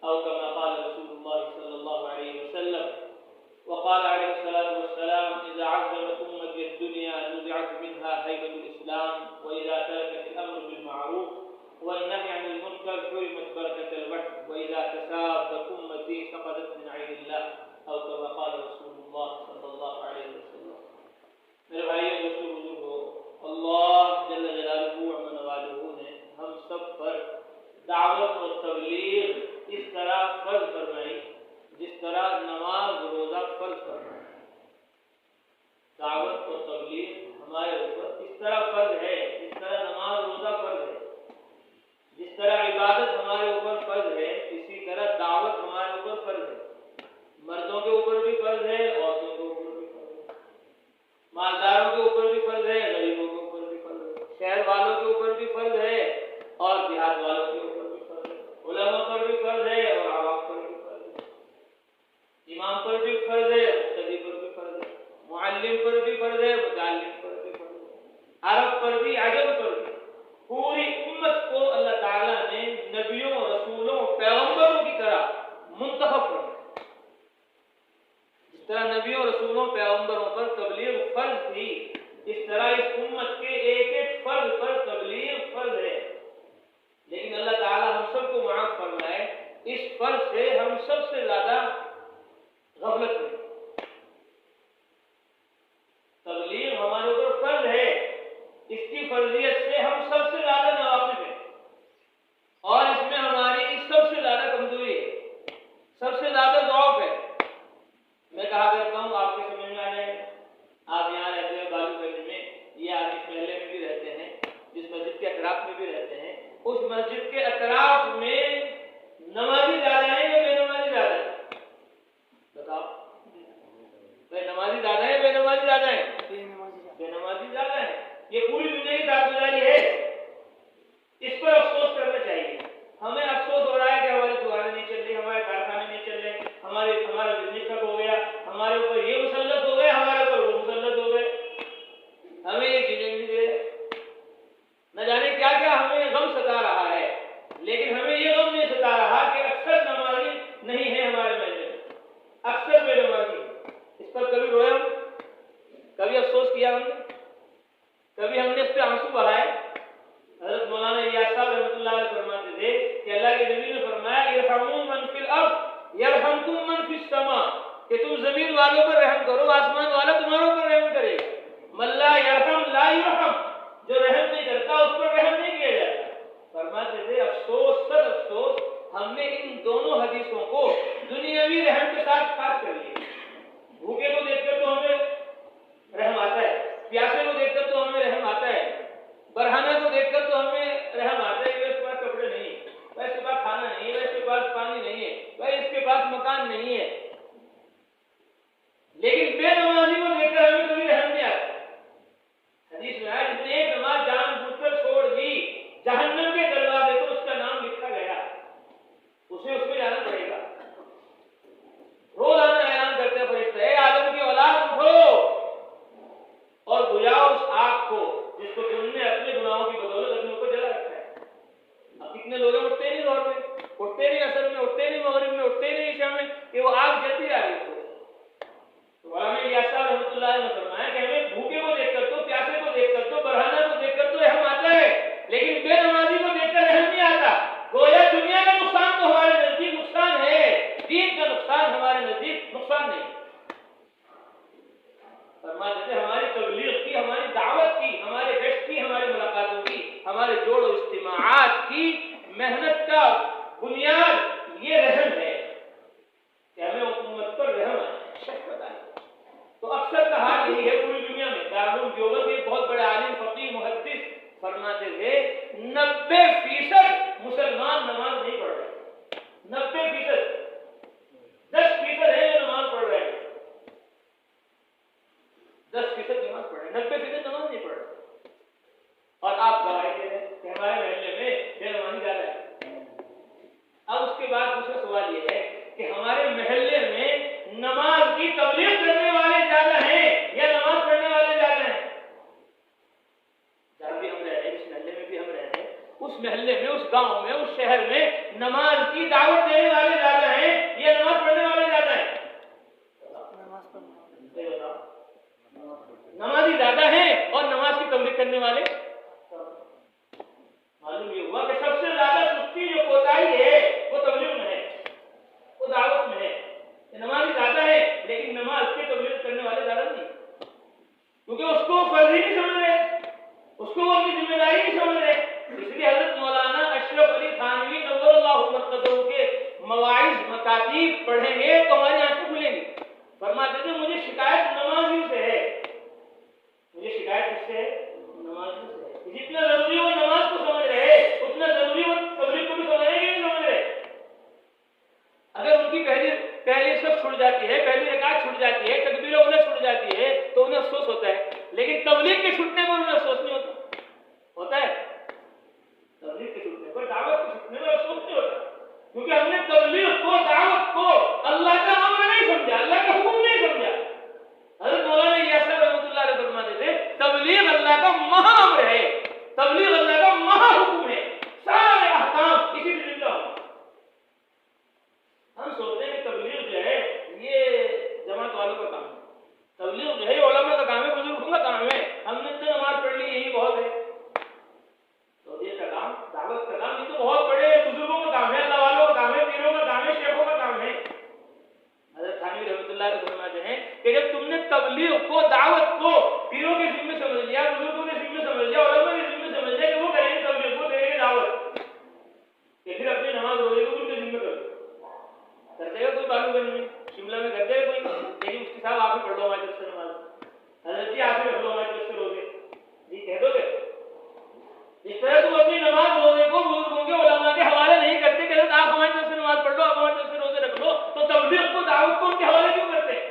औ कमा क़ाल रसूलुल्लाह सल्लल्लाहु अलैहि वसल्लम वक़ाल अलैहिस्सलातु वस्सलाम इज़ा अज़्ज़मत उम्मती दुनिया नुज़िअत मिन्हा हैबतुल इस्लाम व इज़ा तरकत अल-अम्र बिल मारूफ वन-नही अनिल मुनकर हुरिमत बरकतुल वहद व इज़ा तसाबत उम्मती फ़क़दत मिन ऐनिल्लाह औ कमा क़ाल रसूलुल्लाह सल्लल्लाहु अलैहि वसल्लम। मेरे भाइयों, दोस्तों, बुजुर्गों, अल्लाह जल्ल जलालुहु व मनवालुहु ने हम सब पर दावत और तबलीग इस तरह फर्ज फरमाई जिस तरह नमाज रोजा फर्ज फरमाई। दावत और तबलीग हमारे ऊपर इस तरह फर्ज है जिस तरह नमाज रोजा फर्ज है। जिस तरह इबादत हमारे ऊपर फर्ज है, इसी तरह दावत हमारे ऊपर फर्ज है। मर्दों के ऊपर भी फर्ज है, औरतों के ऊपर भी फर्ज है, मालदारों के ऊपर भी फर्ज है, गरीबों के ऊपर भी फर्ज है, शहर वालों के ऊपर भी फर्ज है और देहात वालों के ऊपर भी फर्ज है, उलमा पर भी फर्ज है और आवाम पर भी फर्ज है, इमाम पर भी फर्ज है, मुक्तदी पर भी फर्ज है, मुअल्लिम पर भी फर्ज है, मुताल्लिम पर भी फर्ज है, अरब पर भी, अजम पर भी। पूरी उम्मत को अल्लाह ताला ने नबियों, रसूलों, पैगंबरों की तरह मुंतखब किया। जिस तरह नबियों, रसूलों, पैगंबरों पर तबलीग फर्ज थी, इस तरह इस उम्मत के एक एक फर्ज पर तबलीग फर्ज है। लेकिन अल्लाह ताला हम सबको माफ फरमाए, इस फर्ज से हम सबसे ज्यादा गफलत में। तबलीग हमारे ऊपर फर्ज है, इसकी फर्जियत से हम सबसे ज्यादा नावाकिफ हैं और इसमें हमारी सबसे ज्यादा कमजोरी है, सबसे ज्यादा ज़ौफ़ है। मैं कहा करता हूँ, आपके समझ में आ जाएगा। आप यहाँ रहते हैं बालूगंज में, ये आप इस महल्ले में भी रहते हैं, जिस मस्जिद के अतराफ में भी रहते हैं, उस मस्जिद के अतराफ में नमाजी ज्यादा है या बेनमाजी ज्यादा है? बताओ, भाई नमाजी ज्यादा है, बेनमाजी ज्यादा है? बेनमाजी ज्यादा है। ये पूरी दुनिया की कारगुजारी है। इस पर अफसोस करना चाहिए। हमें अफसोस हो रहा है कि हमारी दुकानें नहीं चल रही, हमारे कारखाने नहीं चल रहे, हमारा बिजनेस ठप हो गया, हमारे ऊपर ये मुसल्लत हो गए, हमारे ऊपर वो मुसल्लत हो गए, हमें ये जीने नहीं दे रहे, न जाने क्या क्या हमें गम सता रहा है। लेकिन हमें ये गम नहीं सता रहा कि अक्सर नमाजी नहीं है हमारे महल्ले में, अक्सर बेनमाजी। इस पर कभी रोए हम? कभी अफसोस किया हमने? कभी हमने इस पे आंसू बहाए? हज़रत मौलाना इलियास साहब रहमतुल्लाह अलैह फरमाते थे कि अल्लाह के नबी ने फरमाया, इरहमू मन फिल अर्द यरहमकुम मन फिस समा, कि तुम जमीन वालों पर रहम करो, आसमान वाला तुम्हारे ऊपर रहम करेगा। मल्ला यरहम ला युरहम, जो रहम नहीं करता उस पर रहम नहीं किया जाता। फरमाते थे, अफसोस सर अफसोस, हमने इन दोनों हदीसों को दुनियावी रहम के साथ खास कर लिया। भूखे को देखकर तो हमें रहम आता है, प्यासे को देखकर तो हमें रहम आता है, बरहाना को देखकर तो हमें रहम आता है कि इसके पास कपड़े नहीं है, भाई इसके पास खाना नहीं है, इसके पास पानी नहीं है, भाई इसके पास मकान नहीं है। लेकिन बेनमाजी को देखकर हमें कभी रहम नहीं आता। हदीस में आया, जिसने एक नमाज जानबूझकर छोड़ दी, जहन्नम के दरवाजे पर उसका नाम लिखा गया, उसे उसमें जाना पड़ेगा। रोजाना ऐलान करते हैं फरिश्ते, ए आदम की औलाद उठो और बुझाओ उस आग को जिसको तुमने अपने गुनाहों की बदौलत अपने ऊपर जला रखा है। अब कितने लोग उठते नहीं, जोर में उठते नहीं, असर में उठते नहीं, मगरिब में उठते नहीं, ईशा में, कि वो आग जलती जा रही है। तो मौलाना इलियास साहब रहमतुल्लाह अलैह ने फरमाया कि हमें भूखे को देखकर तो, प्यासे को देखकर तो, बरहाना को देखकर तो रहम आता है, लेकिन बेनमाजी को देखकर रहम नहीं आता। गोया दुनिया का नुकसान तो हमारे नजदीक नुकसान है, दीन का नुकसान हमारे नजदीक नुकसान नहीं। फरमाते थे, हमारी तबलीग की, हमारी दावत की, हमारे गश्त की, हमारी मुलाकातों की, हमारे जोड़ और इज्तिमाआत की मेहनत का बुनियाद ये रहम है कि हमें उम्मत पर रहम आए, शफ़क़त आए। तो अक्सर का हाल यही है पूरी दुनिया में। दारुल देवबंद के बहुत बड़े आलिम, फकीह, मुहद्दिस फरमाते थे, 90% मुसलमान नमाज नहीं पढ़ रहे। 90%, 10% है जो नमाज पढ़ रहे हैं, 10% नमाज पढ़ रहे हैं, 90% नमाज नहीं पढ़ रहे। और आप गवाही दे रहे हैं कि हमारे महल्ले में बेनमाजी ज्यादा है। अब उसके बाद दूसरा सवाल यह है कि हमारे महल्ले में नमाज की तबलीग करने वाले ज्यादा हैं या नमाज पढ़ने वाले ज्यादा हैं? जहां भी हम रह रहे हैं, जिस महल्ले में भी हम रह रहे हैं, उस महल्ले में, उस गांव में, उस शहर में नमाज की दावत देने वाले मवाइज मकातीब पढ़ेंगे तो हमारी आंखें खुलेंगी। फरमाते थे मुझे शिकायत नमाजियों से है, मुझे शिकायत किससे है? नमाजियों से है। जितना जरूरी वो नमाज को समझ रहे उतना जरूरी वो तबलीग को भी समझ रहे कि नहीं समझ रहे। अगर उनकी पहली सब छूट जाती है, पहली रकात छूट जाती है, तकबीर उन्हें छूट जाती है तो उन्हें अफसोस होता है, लेकिन तबलीग के छूटने पर उन्हें अफसोस नहीं होता है। तबलीग के छूटने पर, दावत के छूटने पर अफसोस नहीं होता, क्योंकि हमने तबलीग को, दावत को अल्लाह का अमर नहीं समझा, अल्लाह का हुक्म नहीं समझा। हज़रत मौलाना यासिर रहमतुल्लाह अलैह फरमाते थे तबलीग अल्लाह का महा अमर है, तबलीग अल्लाह का महा हुक्म है, सारे अहकाम इसी से जिंदा हो। हम सोचते हैं कि तबलीग जो है ये जमात वालों का काम है, तबलीग जो है उलमा का काम है, बुजुर्गों का काम है, हमने तो नमाज पढ़ ली यही बहुत है। तो ये का काम, दावत का काम, ये तो बहुत बड़े बुजुर्गों का काम है, अल्लाह वालों का काम है, पीरों का काम है, शेखों का काम है। हज़रत थानवी रहमतुल्लाह अलैह फरमाते हैं कि जब तुमने तबलीग को, दावत को पीरों के जिम्मे समझ लिया, बुजुर्गों के जिम्मे समझ लिया, उलमा के जिम्मे समझ लिया कि वो करेंगे तबलीग, वो देंगे दावत, कि फिर अपनी नमाज रोजे को उनके जिम्मे कर देगा कोई बालूगंज में, शिमला में कर देगा कोई, लेकिन उसके साथ आप ही पढ़ लो हमारे तरफ से नमाज, हज़रत जी आप ही रख लो हमारे तरफ से रोजे, जी कह दोगे। इस तरह तुम अपनी नमाज रोजे को बुजुर्गों के, उलमा के हवाले नहीं करते कि आप हमारी तरफ से नमाज पढ़ लो, आप हमारी तरफ से रोजे रख लो, तो तबलीग को, दावत को उनके हवाले क्यों करते हैं?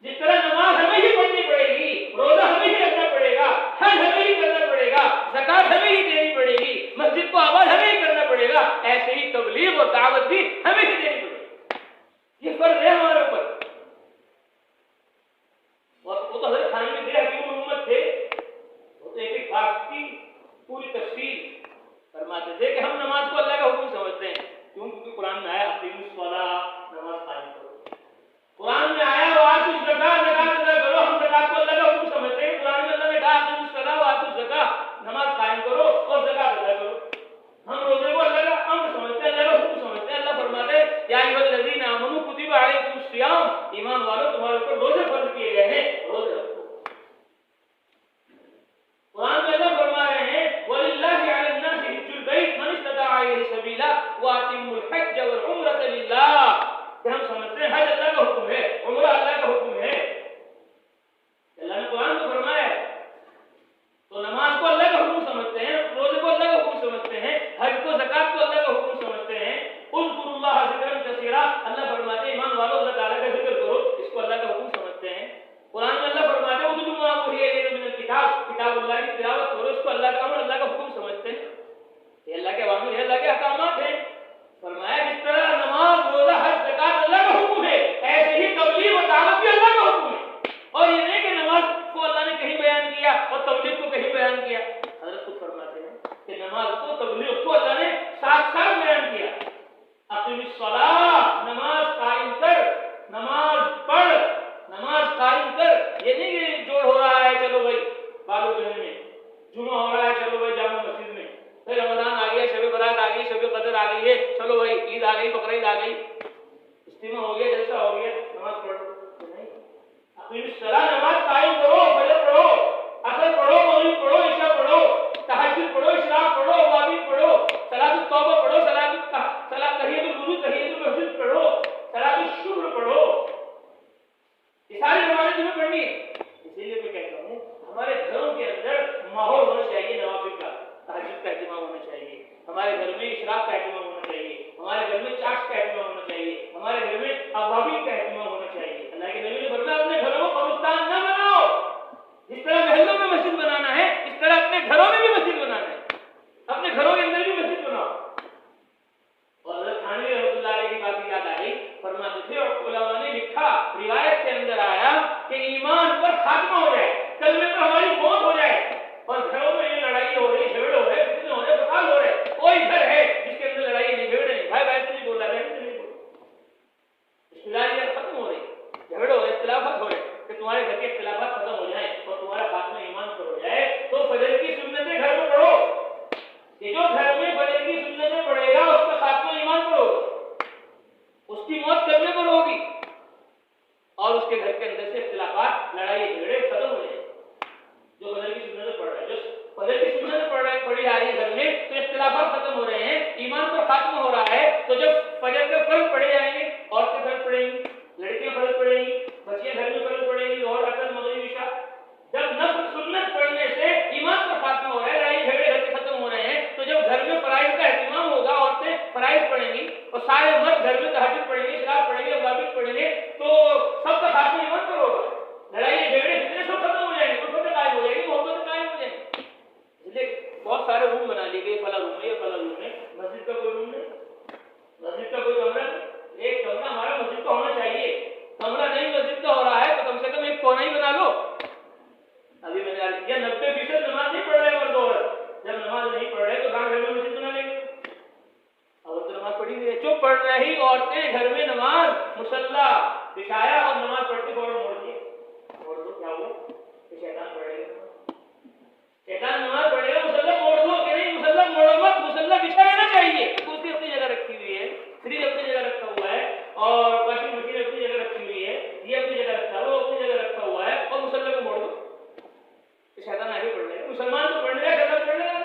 जिस तरह नमाज हमें ही पढ़नी पड़ेगी, रोजा हमें ही रखना पड़ेगा, हज हमें ही करना पड़ेगा, ज़कात हमें ही देनी पड़ेगी, मस्जिद को आबाद हमें ही करना पड़ेगा, ऐसे ही तबलीग और दावत भी हमें ही देनी पड़ेगी। ये फर्ज है हमारे ऊपर। और वो तो हज़रत थानवी थे, हकीम उम्मत थे, वो तो एक बात की पूरी तफसील फरमाते थे कि हम नमाज को अल्लाह का हुक्म समझते हैं। क्यों? क्योंकि कुरान में आया अक़ीमुस सलाह, नमाज कायम करो। कुरान में आया वातु ज़कात, ज़कात अदा करो, हम ज़कात को अल्लाह का हुक्म समझते हैं। कुरान में अल्लाह ने कहा अक़ीमुस सलाह वातु ज़कात, नमाज कायम करो और ज़कात अदा करो। हम रोजे को अल्लाह का अम्र समझते हैं, अल्लाह का हुक्म समझते हैं। अल्लाह फरमाते हैं या अय्युहल्लज़ीना आमनू कुतिबा अलैकुमुस सियाम, ईमान वालों तुम्हारे ऊपर रोजे फर्ज किए गए हैं, रोजे रखो। कुरान में अल्लाह फरमा रहे हैं वलिल्लाहि अलन्नासि हिज्जुल बैत मन इस्तताअ इलैहि सबीला व अतिम्मुल हज्ज वल उम्रता लिल्लाह, कि हम समझते हैं हज अल्लाह का हुक्म है, उम्रा अल्लाह का हुक्म है, अल्लाह ने कुरान में फरमाया। तो नमाज को अल्लाह का हुक्म समझते हैं, रोजे को अल्लाह का हुक्म समझते हैं, हज को, ज़कात को अल्लाह का हुक्म समझते हैं। उज़्कुरुल्लाह ज़िक्रन कसीरा, अल्लाह फरमाते हैं ईमान वालों अल्लाह ताला का जिक्र करो, इसको अल्लाह का हुक्म समझते हैं। कुरान में अल्लाह फरमाते हैं उतलू मा उहिया इलैका मिनल किताब, किताबुल्लाह की तिलावत करो, इसको अल्लाह का अमर, अल्लाह का हुक्म समझते हैं। ये अल्लाह के अवामिर है, अल्लाह के अहकामात हैं। फरमाया जिस तरह नमाज, रोजा, हज, ज़कात अल्लाह का हुक्म है, ऐसे ही तबलीग और दावत भी अल्लाह का हुक्म है। और ये नहीं कि नमाज को अल्लाह ने कहीं बयान किया और तबलीग को कहीं बयान किया। हज़रत खुद फरमाते हैं कि नमाज को, तबलीग को अल्लाह ने साथ साथ बयान किया। अक़ीमुस सलाह, नमाज कायम कर, नमाज पढ़, नमाज कायम कर। ये नहीं कि जोड़ हो रहा है चलो भाई बालूगंज में, जुमा हो रहा है चलो भाई जामा मस्जिद में, फिर रमजान आ गया, शब बरात आ गई, शब कदर आ गई है, चलो भाई ईद आ गई, बकरीद आ गई, इज्तिमा हो गया, जलसा हो गया, नमाज पढ़ो। नहीं, अक़ीमुस सलाह, नमाज कायम करो, फजर पढ़ो, असर पढ़ो, मगरिब पढ़ो, इशा पढ़ो, तहज्जुद पढ़ो, इशराक पढ़ो, अवाबीन पढ़ो, सलातुत तौबा पढ़ो, तहियतुल वुजू, तहियतुल मस्जिद पढ़ो, सलातुल शुक्र पढ़ो। ये सारी नमाज़ें तुम्हें पढ़नी है। इसीलिए मैं कहता हूँ हमारे घरों के अंदर माहौल होना चाहिए नवाफिल का, तहज्जुद का एहतमाम होना चाहिए, हमारे घर में इशराक का एहतमाम होना चाहिए, हमारे घर में चाश का एहतमाम होना चाहिए, हमारे घर में अवाबीन का एहतमाम होना चाहिए। अल्लाह के नबी ने फरमाया अपने घरों को कब्रिस्तान न बनाओ, जिस तरह महलों में मस्जिद बनाना है इस तरह अपने घरों में भी मस्जिद बनाना है, अपने घरों के अंदर भी मस्जिद बनाओ। और हज़रत थानवी रहमतुल्लाह अलैह की बात याद आई, फरमाते थे और उलमा ने लिखा, रिवायत के अंदर आया कि ईमान पर खात्मा हो जाए, कलमे पर हमारी मौत हो जाए और घरों में ये लड़ाई हो रही, झगड़े हो रहे, फितने हो रहे, फसाद हो रहे, कोई घर है जिसके अंदर लड़ाई नहीं, झगड़े नहीं, भाई भाई से नहीं बोल रहा, बहन से नहीं बोल रहा, रिश्तेदारियां खत्म हो रही, झगड़े हो रहे, इख्तिलाफात हो रहे, कि तुम्हारे घर के इख्तिलाफात खत्म हो जाए और तुम्हारा खात्मा ईमान पर हो जाए, तो फजर की सुन्नतें घर में पढ़ो। ये जो घर में फजर की सुन्नतें पढ़ेगा उसका खात्मा ईमान पर होगा, उसकी मौत करने पर होगी और उसके घर के अंदर से इख्तिलाफात, लड़ाई झगड़े खत्म हुई है। जो पढ़ रही औरतें घर में नमाज, मुसल्ला बिछाया और नमाज पढ़ती फौरन मोड़ दिया। मोड़ दो, क्या हुआ? शैतान पढ़ेगा, शैतान नमाज पढ़ेगा, मुसल्ला मोड़ दो कि नहीं, मुसल्ला मोड़ो मत, मुसल्ला बिछा रहना चाहिए। कुर्सी अपनी जगह रखी हुई है, फ्रिज अपनी जगह रखा हुआ है, और वॉशिंग मशीन अपनी जगह रखी हुई है, ये अपनी जगह रखा है, वो अपनी जगह रखा हुआ है, और मुसल्ला को मोड़ दो, शैतान आगे बढ़ लेगा। मुसलमान तो पढ़ लेगा, शैतान पढ़ लेगा।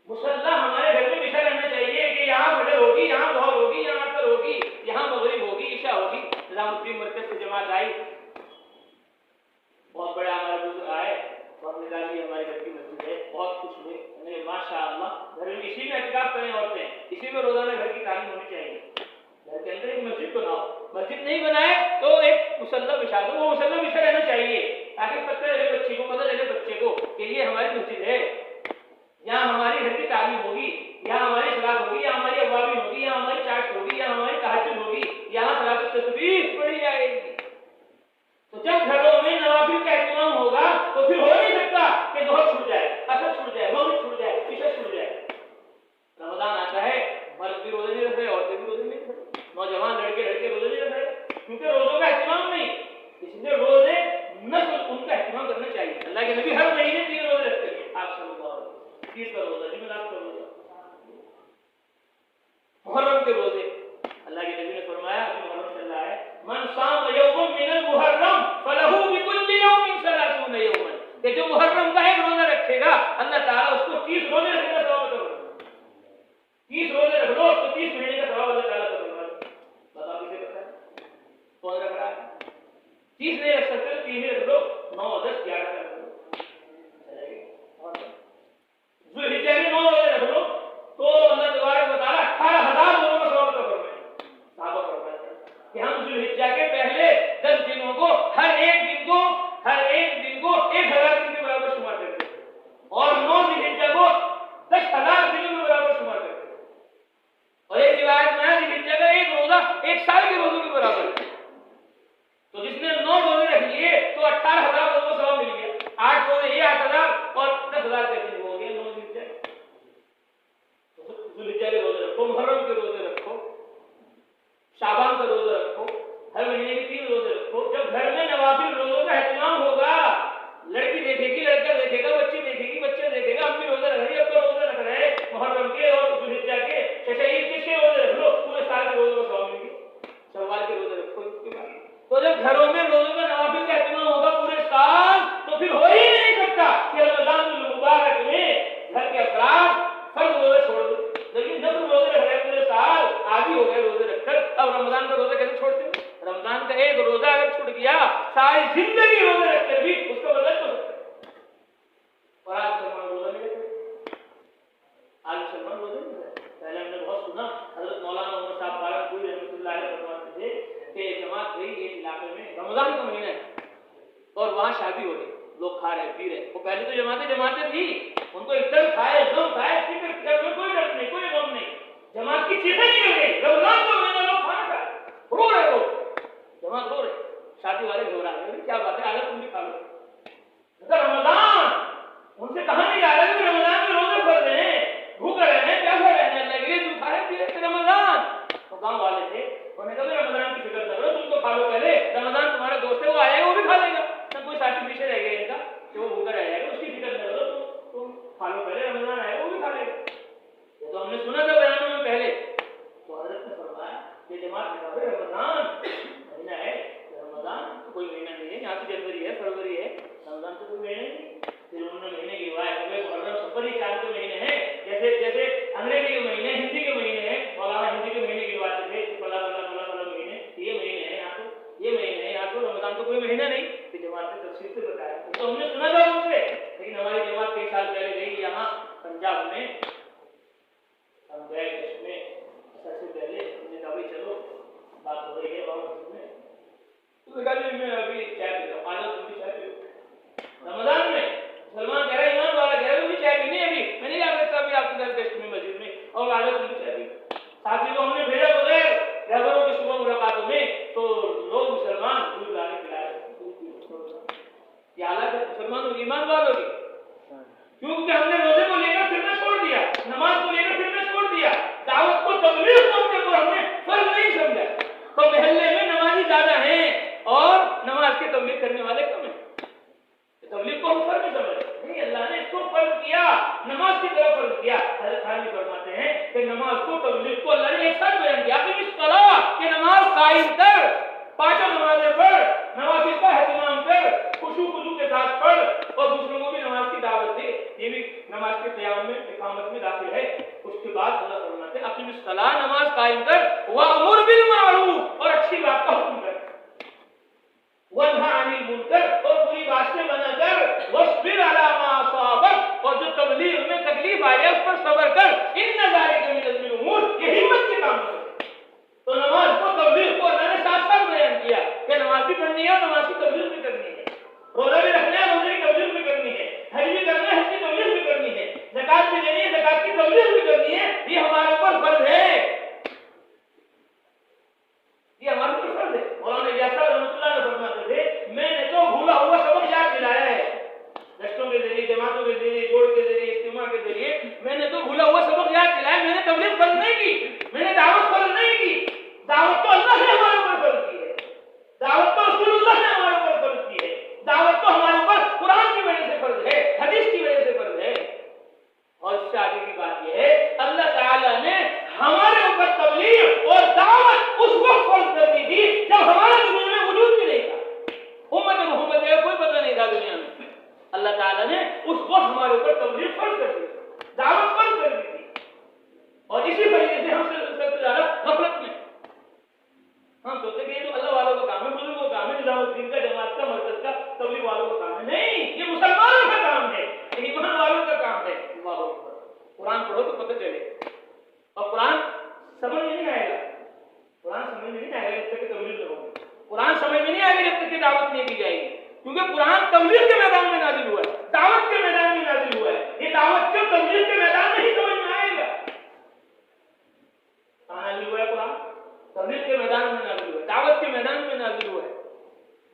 मुसल्ला हमारे घर में बिछा रहना चाहिए कि यहाँ फजर होगी, यहाँ ज़ोहर होगी, यहाँ असर होगी, यहाँ मगरिब होगी, इशा होगी। निजामुद्दीन मरकज से जमात आई, बहुत बड़ा हमारा बुजुर्ग आए और निजामी हमारे घर की मस्जिद है, बहुत खुश हुए, मैंने माशाअल्लाह घर में इसी में एहतिकाफ करें औरतें, इसी में रोजाना घर की तालीम होनी चाहिए। घर के अंदर एक मस्जिद बनाओ, मस्जिद नहीं बनाए तो एक मुसल्ला बिछा दो, वो मुसल्ला बिछा रहना चाहिए ताकि पता चले बच्चे को, पता चले बच्चे को कि ये हमारी मस्जिद है, यहाँ हमारी घर की तालीम होगी, यहाँ हमारी सलात होगी, यहाँ हमारी अवाबीन होगी, यहाँ हमारी चाट होगी, यहाँ हमारी तहज्जुद होगी, यहाँ सलात तस्बीह पढ़ी जाएगी। तो जब घरों में नवाफिल का एहतमाम होगा तो फिर हो नहीं सकता कि ज़ोहर छूट जाए, असर छूट जाए, मगरिब छूट जाए, इशा छूट जाए। रमजान आता है, मर्द भी रोजे नहीं रख रहे, औरतें भी रोजे नहीं रख रहे, नौजवान लड़के रोजे नहीं रख रहे, क्योंकि रोजों का एहतमाम नहीं। इसलिए रोजे नस्ल उनका एहतमाम करना चाहिए। अल्लाह के नबी हर महीने 3 रोजे रखते थे, आप सल्लल्लाहु अलैहि वसल्लम 30 का रोजा, जुमेरात का रोजा, मुहर्रम के रोजे। अल्लाह के नबी ने फरमाया, अभी मुहर्रम चल रहा है, मन साम यौमन मिनल मुहर्रम फलहू बिकुल्लि यौमिन 30 यौमन, कि जो मुहर्रम का एक रोजा रखेगा अल्लाह ताला उसको 30 रोजे रखने का सवाब अता करेगा। 30 रोजे रख लो तो 30 महीने का सवाब अल्लाह ताला अता करेगा। बताओ किसे पता है कौन रख रहा है? 30 नहीं रख सकते, 3 ही रख लो, 9, 10, 11 रख लो, ज़ुल्हिज्जा में 9 रोजे रख लो तो अल्लाह तबारक व तआला 18,000 लोगों का सवाब अता करेगा। साहबा फरमाते हैं कि हम ज़ुल्हिज्जा के पहले 10 दिनों को हर एक दिन को 1000 दिन के बराबर शुमार करते थे, और 9 ज़ुल्हिज्जा को 10,000 दिनों के बराबर शुमार करते थे। और एक रिवायत में है ज़ुल्हिज्जा का एक रोजा 1 साल के रोजों के बराबर है। तो जिसने 9 रोजे रख लिए तो 18,000 लोगों को सवाब मिल गया। 8 रोजे ये 8,000 और 10,000 के हो गए 9 ज़ुल्हिज्जा। ज़ुल्हिज्जा के रोजे रखो, मुहर्रम के रोजे रखो, शाबान का रोजा रखो, हर महीने के 3 रोजे रखो। जब घर में नवाफिल रोजों का एहतमाम होगा, लड़की देखेगी, लड़का देखेगा, बच्ची देखेगी, बच्चे देखेगा, अम्मी रोजा रख रही है, अब्बा रोजा रख रहे हैं, मुहर्रम के और ज़ुल्हिज्जा के, शशईद के 6 रोजे रख लो, पूरे साल के रोजों का सवाब मिलेगा। शव्वाल के रोजे रखो इसके बाद। तो जब घरों में रोजों का नवाफिल का एहतमाम होगा पूरे साल, तो फिर हो ही नहीं सकता कि रमजान मुबारक में घर के अफराद फर्ज रोजे छोड़ दो। लेकिन जब रोजे रख रहे पूरे साल, आदि हो गए रोजे रखकर, अब रमजान का रोजा कैसे छोड़ते हैं? रमजान का एक रोजा अगर छूट गया, सारी जिंदगी रोजे रखकर भी उसका बदल तो सकता है। और आज मुसलमान रोजा नहीं रखते, आज मुसलमान रोजे नहीं रखते। पहले हमने बहुत सुना, हज़रत मौलाना उमर साहब बारापूरी रहमतुल्लाह अलैह फरमाते थे कि जमात गई एक इलाके में, रमजान का महीना है और वहाँ शादी हो रही, लोग खा रहे पी रहे। वो पहले तो जमातें थी, उनको इफ्तार खाए, गम खाए, फिक्र में कोई डर नहीं, कोई गम नहीं, जमात की चीजें निकल गई। रमजान का महीना लोग खाना खाए, रो रहे, लोग जमात रो रहे, शादी वाले घबरा रहे, क्या बात है, आगे तुम भी खा लो। रमजान उनसे कहा नहीं जा रहा है कि रमजान में रोजे पड़ रहे हैं, भूख रहे हैं, प्यासे रहे हैं, अल्लाह के लिए तुम खा रहे पी रहे रमजान। तो गाँव वाले थे, उन्होंने कहा रमजान की फिक्र करो, तुम तो खा लो पहले, रमजान तुम्हारा दोस्त है, वो आएगा वो भी खा लेगा, ना कोई साथी पीछे रह गया इनका कि वो भूखा रह जाएगा, उसकी फिक्र करो, तुम खा लो पहले, रमजान आएगा वो भी खा लेगा। ये तो हमने सुना था बयानों में पहले। तो हज़रत ने फरमाया ये जमात है, रमजान महीना है, रमजान तो कोई महीना नहीं है, यहाँ तो जनवरी है, फरवरी है, रमजान तो कोई महीना नहीं। फिर उन्होंने महीने की बात मुहर्रम सफर ही 4 के महीने हैं, जैसे अंग्रेजी के महीने, हिंदी के महीने हैं, मौलाना हिंदी के महीने की बात थे, फला महीने, ये महीने है यहाँ तो, ये महीने है यहाँ तो, रमजान तो कोई महीना नहीं। फिर जमात ने तफसील से बताया, तो हमने सुना था उनसे, लेकिन हमारी जमात कई साल पहले गई यहाँ पंजाब में, हम गए देश में, सबसे पहले हमने कहा भाई चलो बात हो रही है बाबा में, तो कहा मैं अभी चाय पी रहा हूँ, आज तुम भी चाय पियो। रमजान में सलमान कह रहा है, ईमान वाला कह रहा है, वो भी चाय पीनी है, अभी मैं नहीं आ सकता अभी आपके घर देश में मस्जिद में, और आज तुम भी चाय पियो। साथी को हमने भेजा बगैर रहबरों की सुबह मुलाकातों में, तो लोग मुसलमान दूध लाने पिलाए, ये हालत है मुसलमानों की, ईमान वालों की। क्योंकि हमने रोजे को लेकर फिरना छोड़ दिया, नमाज को लेकर फिरना छोड़ दिया, दावत को तबलीग कायम कर, पांचों नमाजें पढ़, नवाफिल का एहतमाम कर, खुशू के साथ पढ़ और दूसरों को भी नमाज की दावत दे। ये भी नमाज के क़याम में, इकामत में दाखिल है। उसके बाद अल्लाह फरमाते हैं अक़ीमिस सलाह, नमाज कायम कर, वअमुर बिल मारूफ, और अच्छी बात का हुक्म कर, वन्हा अनिल मुनकर, और बुरी बात से मना कर, वस्बिर अला मा असाबक, और जो तबलीग में तकलीफ आ जाए उस पर सब्र कर, इन्न ज़ालिका मिन अज़्मिल उमूर, ये हिम्मत के काम है। तो नमाज को, तबलीग को अल्लाह ने साथ-साथ बयान किया कि नमाज भी पढ़नी है, नमाज की तबलीग भी करनी है, रोजा भी रखना है, रोजे की तबलीग भी करनी है, हज भी करना है, हज की तबलीग भी करनी है, ज़कात भी देनी है, ज़कात की तबलीग भी करनी है। ये हमारे ऊपर फर्ज है, ये हमारे ऊपर फर्ज है। मौलाना इलियास रहमतुल्लाह ने फरमाते थे, मैंने तो भूला हुआ सबक याद दिलाया है, दस्तों के जरिए, जमातों के जरिए, जोड़ के जरिए, इज्तिमा के जरिए मैंने तो भूला हुआ सबक याद दिलाया। मैंने तबलीग फर्ज नहीं की, मैंने दावत फर्ज नहीं की। दावत तो अल्लाह ने हमारे ऊपर फर्ज की है, दावत तो रसूलुल्लाह ने हमारे ऊपर फर्ज की है, दावत तो हमारे ऊपर कुरान की वजह से फर्ज है, हदीस की वजह से फर्ज है। और इससे आगे की बात यह है, अल्लाह ताला ने हमारे ऊपर तबलीग और दावत उस वक्त फर्ज कर दी थी जब हमारा दुनिया में वजूद भी नहीं था, उम्मत मोहम्मद का कोई पता नहीं था दुनिया में। अल्लाह ताला ने उस वक्त हमारे ऊपर तबलीग फर्ज कर दी, दावत फर्ज कर दी थी। और इसी वजह से हम सबसे ज्यादा गफलत में हम सोचते कि ये तो अल्लाह वालों का काम है, बुजुर्गों का काम है, निजामुद्दीन का, जमात का, मरकज का, तबलीग वालों का काम है। नहीं, ये मुसलमानों का काम है, ईमान वालों का काम है। अल्लाहू अकबर। कुरान पढ़ो तो पता चले, और कुरान समझ में नहीं आएगा, कुरान समझ में नहीं आएगा जब तक तबलीग न होगी, कुरान समझ में नहीं आएगा जब तक कि दावत नहीं दी जाएगी, क्योंकि कुरान तबलीग के मैदान में नाजिल हुआ है, दावत के मैदान में नाजिल हुआ है। ये दावत क्यों तबलीग के मैदान में ही समझ में आएगा। कहाँ नाजिल हुआ है कुरान? तबलीग के मैदान में नाजिल हुआ है, दावत के मैदान में नाजिल हुआ है,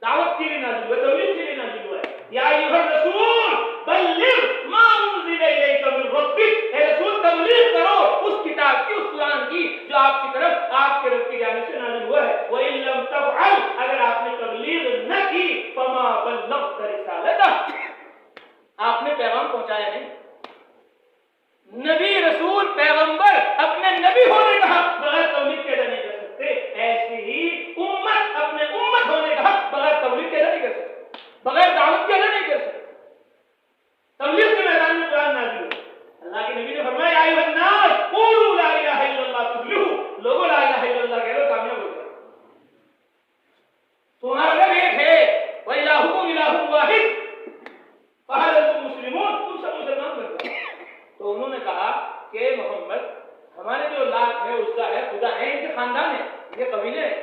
दावत के लिए नाजिल हुआ है, तबलीग के लिए नाजिल हुआ है। या अय्युहर रसूल बल्लिग मा उनज़िला इलैका मिन रब्बिक, ए रसूल तबलीग करो उस किताब की, उस कुरान की जो आपकी तरफ आपके रब की जानिब से नाजिल हुआ है। व इन लम तफअल, अगर आपने तबलीग न की, फमा बल्लगत रिसालतह, आपने पैगाम पहुंचाया नहीं। नबी, रसूल, पैगंबर अपने नबी होने का हक बगैर तबलीग के अदा नहीं कर सकते, ऐसे ही उम्मत अपने उम्मत होने का हक बगैर तबलीग के अदा नहीं कर सकते, बगैर दावत के अदा नहीं कर सकते। तबलीग के मैदान में कुरान नाज़िल हुआ। अल्लाह के नबी ने फरमाया, या अय्युहन नास क़ूलू ला इलाहा इल्लल्लाह तुफ्लिहू, लोगों ला इलाहा इल्लल्लाह कह लो कामयाब हो जाओ। तुम्हारा रब एक है, व इलाहुकुम इलाहुन वाहिद फहल अंतुम मुस्लिमून, तुम सब मुसलमान बन जाओ। तो उन्होंने कहा कि मोहम्मद, हमारे जो लात है, उस्सा है, खुदा है, इनके खानदान है, इनके कबीले हैं,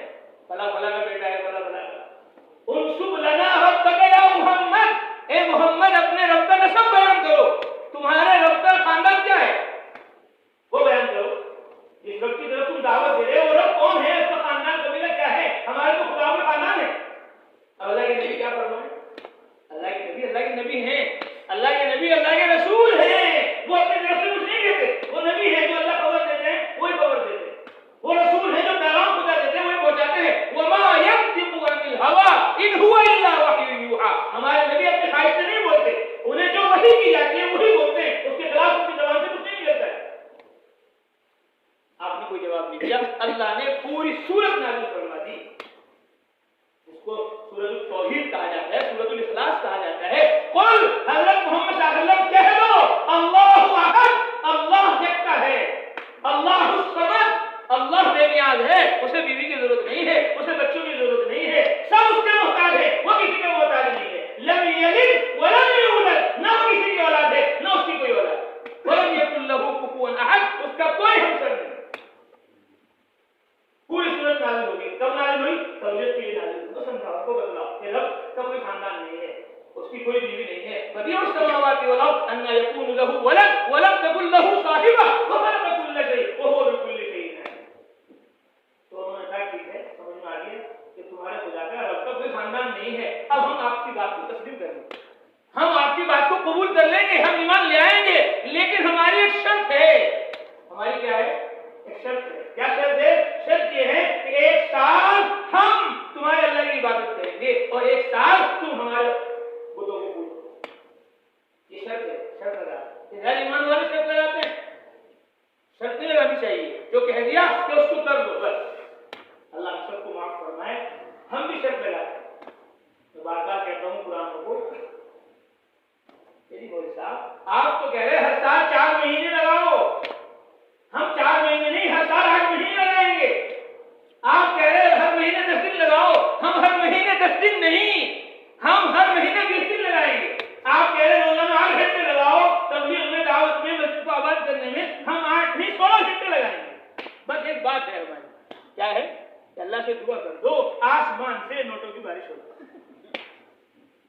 फला फला का बेटा है, फला फला का। उनसुब लना रब्बक या मोहम्मद, ए मोहम्मद अपने रब का नसब बयान करो, तुम्हारे रब का खानदान क्या है वो बयान करो। जिस रब की तरफ तुम दावत दे रहे हो वो रब कौन है, उसका खानदान कबीला क्या है? हमारे तो खुदा का खानदान है। अल्लाह के नबी क्या फरमाए? अल्लाह के नबी हैं, अल्लाह के नबी अल्लाह के रसूल हैं। वो अपनी तरफ से कुछ नहीं कहते, वो नबी है जो अल्लाह खबर देते हैं वही खबर देते हैं, वो रसूल है जो पैगाम खुदा देते हैं वही पहुंचाते हैं। वमा यंतिकु अनिल हवा इन हुवा इल्ला वह्युन यूहा, हमारे नबी अपनी ख्वाहिश से नहीं बोलते, उन्हें जो वही की जाती है वही बोलते हैं, उसके खिलाफ उनकी ज़बान से कुछ नहीं निकलता है। आपने कोई जवाब नहीं दिया। अल्लाह ने पूरी सूरत नाज़िल फरमा दी, इसको सूरत तौहीद कहा जाता है, सूरत इखलास कहा जाता है। कुल हज़रत मोहम्मद सल्लल्लाहु अलैहि वसल्लम कह दो, अल्लाहु अहद, अल्लाह यकता है, अल्लाहु समद, अल्लाह बेनियाज है, उसे बीवी की जरूरत नहीं है, उसे बच्चों की जरूरत नहीं है, सब उसके मोहताज है, वो किसी का मोहताज नहीं है। लम यलिद व लम यूलद, ना वो किसी की औलाद है ना उसकी कोई औलाद, वलम यकुल लहू कुफुवन अहद, उसका कोई हमसर नहीं। पूरी सूरत नाज़िल होगी, कब नाज़िल हुई? तबलीग के लिए नाज़िल हुई। तो समझाओ को बतलाओ कि रब का कोई खानदान नहीं है, उसकी कोई बीवी नहीं है। बदियुस समावाति वल अर्द अन्ना यकूनु लहू वलद व लम तकुल लहू साहिबा व खलक़ कुल्ल शै व हुवा बिकुल्लि शैइन अलीम। तो उन्होंने कहा ठीक है, समझ में आ गया कि तुम्हारे खुदा का, रब का कोई खानदान नहीं है। अब हम आपकी बात को तस्लीम कर लेंगे, हम आपकी बात को कबूल कर लेंगे, हम ईमान ले आएंगे, लेकिन हमारी एक शर्त है। हमारी क्या है? एक शर्त है। क्या शर्त है? शर्त ये है कि एक साल हम तुम्हारे अल्लाह की इबादत करेंगे और एक साल तुम हमारे बुतों को पूजो। ये शर्त है, शर्त लगा। हर ईमान वाले शर्त लगाते हैं, शर्त नहीं लगानी चाहिए, जो कह दिया कि उसको कर दो बस। अल्लाह सबको माफ दिन नहीं, हम हर महीने 20 दिन लगाएंगे। आप कह रहे रोजाना 8 घंटे लगाओ, तबलीग में, दावत में, मस्जिद को आबाद करने में हम 8 नहीं 16 घंटे लगाएंगे। बस एक बात है हमारी, क्या है कि अल्लाह से दुआ कर दो आसमान से नोटों की बारिश हो जाए,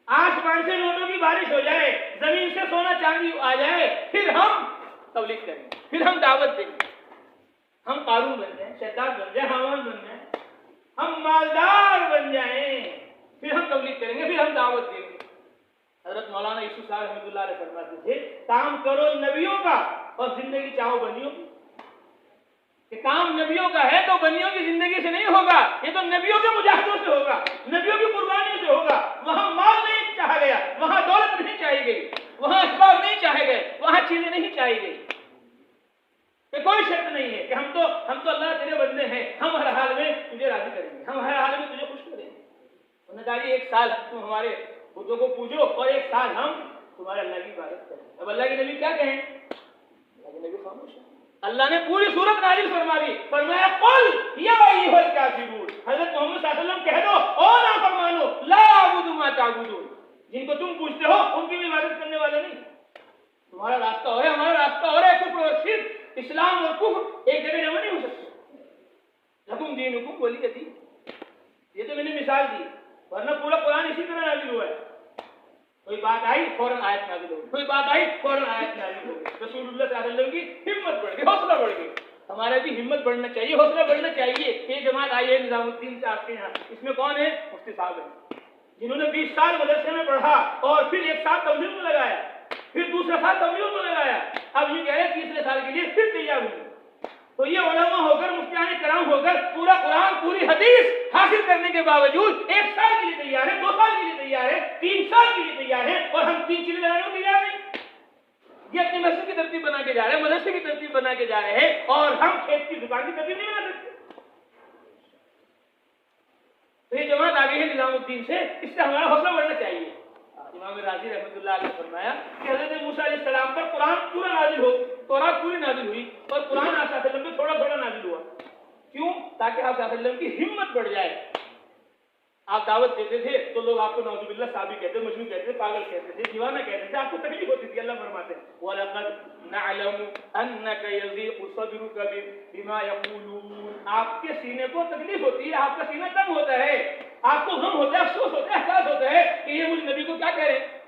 आसमान से नोटों की बारिश हो जाए, जमीन से सोना चांदी आ जाए, फिर हम तबलीग करेंगे, फिर हम दावत देंगे, हम कारून बन जाए, शैतान बन जाए, हामान बन जाए, हम मालदार बन जाएं, फिर हम तबलीग करेंगे, फिर हम दावत देंगे। हजरत मौलाना यूसुफ साहब रहमतुल्लाह अलैह फरमाते थे, काम करो नबियों का और जिंदगी चाहो बनियों की। कि काम नबियों का है तो बनियों की जिंदगी से नहीं होगा, ये तो नबियों के मुजाहिदों से होगा, नबियों की कुर्बानियों से होगा। वहां माल नहीं चाहा गया, वहां दौलत नहीं चाहिए गई, वहां असबाब नहीं चाहे गए, वहां चीजें नहीं चाहिए गई। कि कोई शर्त नहीं है कि हम तो अल्लाह तेरे बंदे हैं, हम हर हाल में तुझे राजी करेंगे, हम हर हाल में तुझे खुश करेंगे। उन्होंने कहा एक साल तुम हमारे बुतों को पूजो और एक साल हम तुम्हारे अल्लाह की इबादत करें। अब अल्लाह के नबी क्या कहें? अल्लाह के नबी खामोश है। अल्लाह ने पूरी सूरत नाजिल फरमा दी, फरमाया कुल या अय्युहल काफिरून, हजरत मोहम्मद सल्लल्लाहु अलैहि वसल्लम कह दो ओ नाफरमानो, ला अअबुदु मा ताबुदून, जिनको तुम पूछते हो उनकी भी इबादत करने वाले नहीं। तुम्हारा रास्ता और है, हमारा रास्ता और है। कुफ्र और शिर्क, इस्लाम और कुफ्र एक जगह जमा नहीं हो सकते। लकुम दीनुकुम वलिय दीन, ये तो मैंने मिसाल दी, वरना पूरा कुरान इसी तरह नाजिल हुआ है। कोई बात आई फौरन आयत नाजिल हो गई, कोई बात आई फौरन आयत नाजिल हो गई। रसूलुल्लाह सल्लल्लाहु अलैहि वसल्लम की हिम्मत बढ़ गई, हौसला बढ़ गई। हमारा भी हिम्मत बढ़ना चाहिए, हौसला बढ़ना चाहिए। ये जमात आई है निजामुद्दीन से आपके यहाँ, इसमें कौन है? मुफ्ती साहब है, जिन्होंने 20 साल मदरसे में पढ़ा और फिर एक साल तबलीग में लगाया, फिर दूसरा साल तबलीग में लगाया, अब ये कह रहे तीसरे साल के लिए फिर तैयार हुए। तो ये उलमा होकर, मुफ्तियान कराम होकर पूरा कुरान, पूरी हदीस हासिल करने के बावजूद 1 साल के लिए तैयार है, 2 साल के लिए तैयार है, 3 साल के लिए तैयार है, और हम 3 चीजें लगाने को तैयार नहीं। ये अपनी मस्जिद की तरतीब बना के जा रहे हैं, मदरसे की तरतीब बना के जा रहे हैं, और हम खेत की दुकान की तरतीब नहीं बना सकते। तो ये जमात आगे है निजामुद्दीन से, इससे हमारा हौसला बढ़ना चाहिए। इमाम राजी रहमतुल्लाह अलैह फरमाया कि हज़रत मूसा अलैहि सलाम पर कुरान पूरा नाजिल हो, तौरात पूरी नाजिल हुई, और कुरान आप सल्लल्लाहु अलैहि वसल्लम पे थोड़ा थोड़ा नाजिल हुआ। क्यों? ताकि आप सल्लल्लाहु अलैहि वसल्लम की हिम्मत बढ़ जाए। आप दावत देते थे तो लोग आपको नौजुबिल्लाह साबी कहते, मजनू कहते, पागल कहते थे, दीवाना कहते थे, आपको तकलीफ होती थी। अल्लाह फरमाते हैं वलक़द नअलमु अन्नका यज़ीक़ु सद्रुका बिमा यक़ूलून, आपके सीने को तकलीफ होती है, आपका सीना तंग होता है, आपको गम होता है, अफसोस होता है, एहसास होता है कि ये मुझ नबी को क्या कह रहे हैं।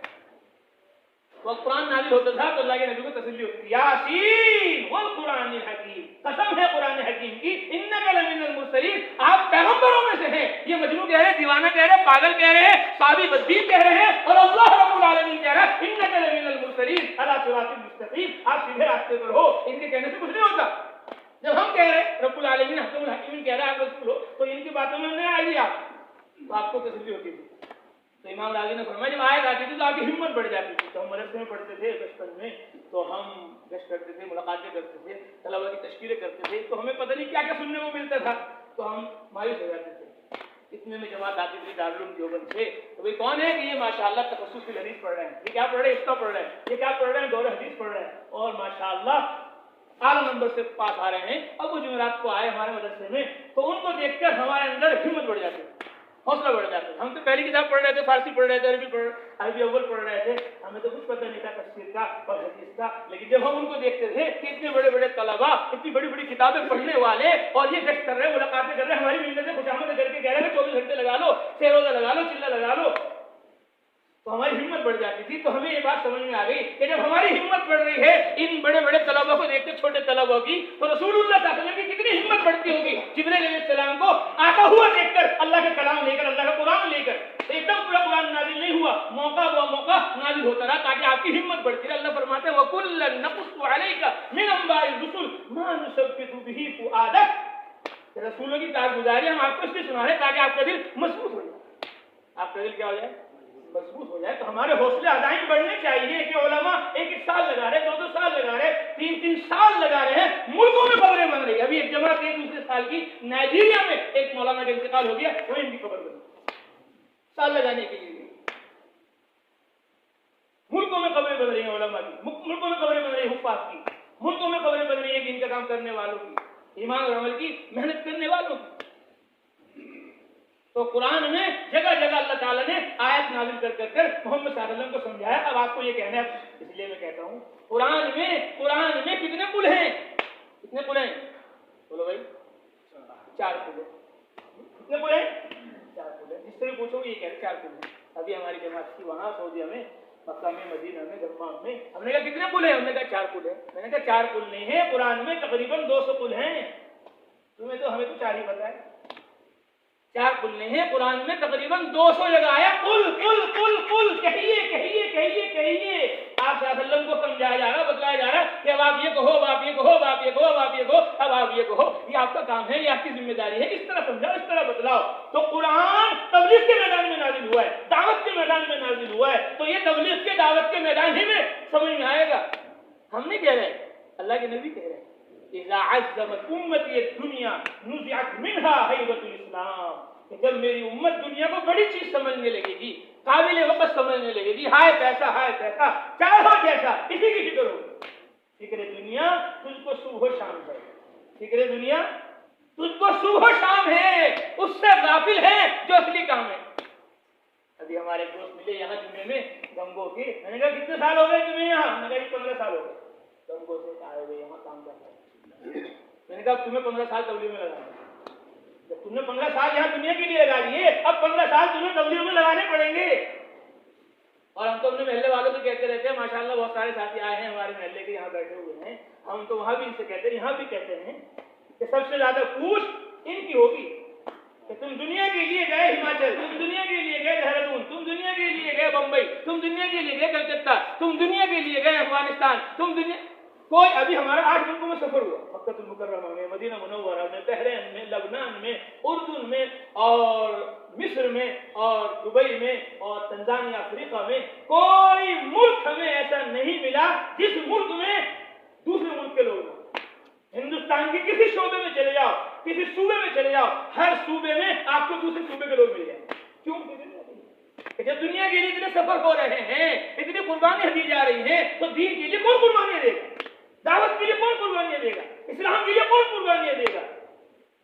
वह कुरान नाजिल होता था तो अल्लाह के नबी को तसल्ली होती, यासीन वल कुरानिल हकीम, कसम है कुरान हकीम की, इन्नका लमिनल मुरसलीन, आप पैगंबरों में से हैं। ये मजनू कह रहे हैं, दीवाना कह रहे हैं, पागल कह रहे हैं, साबी बदबीर कह रहे हैं, और अल्लाह रब्बुल आलमीन कह रहा है इन्नका लमिनल मुरसलीन अला सिरातिल मुस्तकीम, आप सीधे रास्ते पर हो। इनके कहने से कुछ नहीं होता। जब हम कह रहे हैं रब्बुल आलमीन हकीमुल हकीम कह रहा है आप रसूल हो, तो इनकी बातों में नहीं आइए आप, तो आपको तसल्ली होती थी। तो इमाम राजी ने फरमाया जब आयत आती थी तो आपकी हिम्मत बढ़ जाती थी। तो हम मदरसे में पढ़ते थे बचपन में, तो हम गश्त करते थे, मुलाकातें करते थे, तलबा की तशकीरें करते थे, तो हमें पता नहीं क्या क्या सुनने को मिलता था, तो हम मायूस हो जाते थे। इतने में जमात आती थी दारुल उलूम देवबंद से, तो भाई कौन है कि ये माशाअल्लाह तखस्सुस की हदीस पढ़ रहे हैं, ये क्या पढ़ रहे हैं, इसका पढ़ रहे हैं, ये क्या पढ़ रहे हैं, दौर हदीस पढ़ रहे हैं, और माशाअल्लाह आला नंबर से पास आ रहे हैं। अब वो जुमेरात को आए हमारे मदरसे में, तो उनको देखकर हमारे अंदर हिम्मत बढ़ जाती है, हौसला बढ़ जाता है। हम तो पहली किताब पढ़ रहे थे, फारसी पढ़ रहे थे, अरबी अव्वल पढ़ रहे थे, हमें तो कुछ पता नहीं था तफसीर का और हदीस का, लेकिन जब हम उनको देखते थे कि इतने बड़े बड़े तलबा, इतनी बड़ी बड़ी किताबें पढ़ने वाले, और ये गश्त कर रहे हैं, मुलाकातें कर रहे हैं, हमारी मिलते खुशामद करके कह रहे हैं 24 घंटे लगा लो, सेरोजा लगा लो, चिल्ला लगा लो, तो हमारी हिम्मत बढ़ जाती थी। तो हमें ये बात समझ में आ गई कि जब हमारी हिम्मत बढ़ रही है इन बड़े बड़े तलबा को देखते छोटे तलबा की, तो रसूलुल्लाह सल्लल्लाहु अलैहि वसल्लम की कितनी हिम्मत बढ़ती होगी जिब्रील अलैहिस्सलाम को आता हुआ देखकर, अल्लाह के कलाम लेकर, अल्लाह का कुरान लेकर। एकदम पूरा कुरान नाजिल नहीं हुआ, मौका व मौका नाजिल होता रहा ताकि आपकी हिम्मत बढ़ती रहे। अल्लाह फरमाते हैं वकुल्लन नक़ुस्सु अलैका मिन अंबाइर रुसुल मा नुसब्बितु बिही फुआदक, रसूलों की कारगुजारी हम आपको इसलिए सुना रहे हैं ताकि आपका दिल मजबूत हो जाए, आपका दिल क्या हो जाए, मजबूत हो जाए। तो हमारे हौसले अफजाई बढ़ने चाहिए कि उलमा 1-1 साल लगा रहे, 2-2 साल लगा रहे, 3-3 साल लगा रहे हैं, मुल्कों में खबरें बन रही है। अभी एक जमात 1 दूसरे साल की नाइजीरिया में एक मौलाना का इंतकाल हो गया, वो इनकी खबर बनी, साल लगाने के लिए मुल्कों में खबरें बन रही है, उलमा की मुल्कों में खबरें बन रही है, हुफ्फाज की मुल्कों में खबरें बन रही है, दिन का काम करने वालों की, ईमान और अमल की मेहनत करने वालों की। तो कुरान में जगह जगह अल्लाह ताला ने आयत नाज़िल कर मोहम्मद सल्लल्लाहु अलैहि वसल्लम को समझाया। अब आपको ये कहना है, इसलिए मैं कहता हूँ कुरान में कितने पुल हैं? कितने पुल हैं? बोलो भाई। 4 पुल हैं। कितने पुल हैं? 4 पुल हैं। जिससे भी पूछोगे ये कह रहे 4 पुल हैं। अभी हमारी जमात थी वहाँ सऊदीया में, मक्का में, मदीना में, दम्माम में। हमने कहा कितने पुल हैं? हमने कहा 4 पुल हैं। मैंने कहा 4 पुल नहीं है, कुरान में तकरीबन 200 पुल हैं। हमें तो 4 ही पता है। 4 पुल नहीं है, कुरान में तकरीबन 200 जगह आया पुल पुल पुल पुल। कहिए कहिए कहिए कहिए। आप सल्लल्लाहु को समझाया जा रहा, बतलाया जा रहा कि अब आप ये कहो, अब आप ये कहो, अब आप ये कहो, अब आप ये कहो, अब आप ये कहो। ये आपका काम है, ये आपकी जिम्मेदारी है। इस तरह समझाओ, इस तरह बतलाओ। तो कुरान तबलीग के मैदान में नाजिल हुआ है, दावत के मैदान में नाजिल हुआ है। तो ये तबलीग के दावत के मैदान ही में समझ में आएगा। हम नहीं कह रहे, अल्लाह के नबी कह रहे हैं, इज़ा अज़्ज़मत उम्मती दुनिया नुज़िअत मिन्हा हैबतुल इस्लाम। जब मेरी उम्मत दुनिया को बड़ी चीज समझने लगेगी, काबिल वक़्त समझने लगेगी, हाय पैसा चाहे हो जैसा, इसी की फिक्र होगी। फिक्र दुनिया तुझको सुबह शाम है, फिक्र दुनिया तुझको सुबह शाम है, उससे गाफिल है जो असली काम है। अभी हमारे दोस्त मिले यहाँ जुम्मे में गंगो के। मैंने कहा कितने साल हो गए तुम्हें यहाँ? मैंने कहा 15 साल हो गए। गंगो से आए हुए यहाँ काम कर रहे। मैंने कहा तुम्हें 15 साल तबलीग में लगाना, जब तुमने 15 साल यहाँ दुनिया के लिए लगा दिए, अब 15 साल तुम्हें तबलीग में लगाने पड़ेंगे। और हम तो अपने महल्ले वालों से कहते रहते हैं, माशाल्लाह बहुत सारे साथी आए हैं हमारे महल्ले के, यहाँ बैठे हुए हैं। हम तो वहां भी इनसे कहते हैं, यहाँ भी कहते हैं कि सबसे ज्यादा पूछ इनकी होगी कि तुम दुनिया के लिए गए हिमाचल, तुम दुनिया के लिए गए देहरादून, तुम दुनिया के लिए गए बंबई, तुम दुनिया के लिए गए कलकत्ता, तुम दुनिया के लिए गए अफगानिस्तान, तुम दुनिया कोई। अभी हमारा 8 मुल्कों में सफर हुआ, मक्का मुकर्रमा में, मदीना मुनव्वरा में, बहरीन में, लबनान में, उर्दू में, और मिस्र में, और दुबई में, और तंजानिया अफ्रीका में। कोई मुल्क हमें ऐसा नहीं मिला जिस मुल्क में दूसरे मुल्क के लोग। हिंदुस्तान के किसी शोबे में चले जाओ, किसी सूबे में चले जाओ, हर सूबे में आपको दूसरे सूबे के लोग मिल जाए। क्यों? जब दुनिया के लिए इतने सफर हो रहे हैं, इतनी कुर्बानी दी जा रही है, तो दीन के लिए कौन कुर्बानी देगा? दावत के लिए कौन कुर्बानी देगा? इस्लाम के लिए कौन कुर्बानी देगा?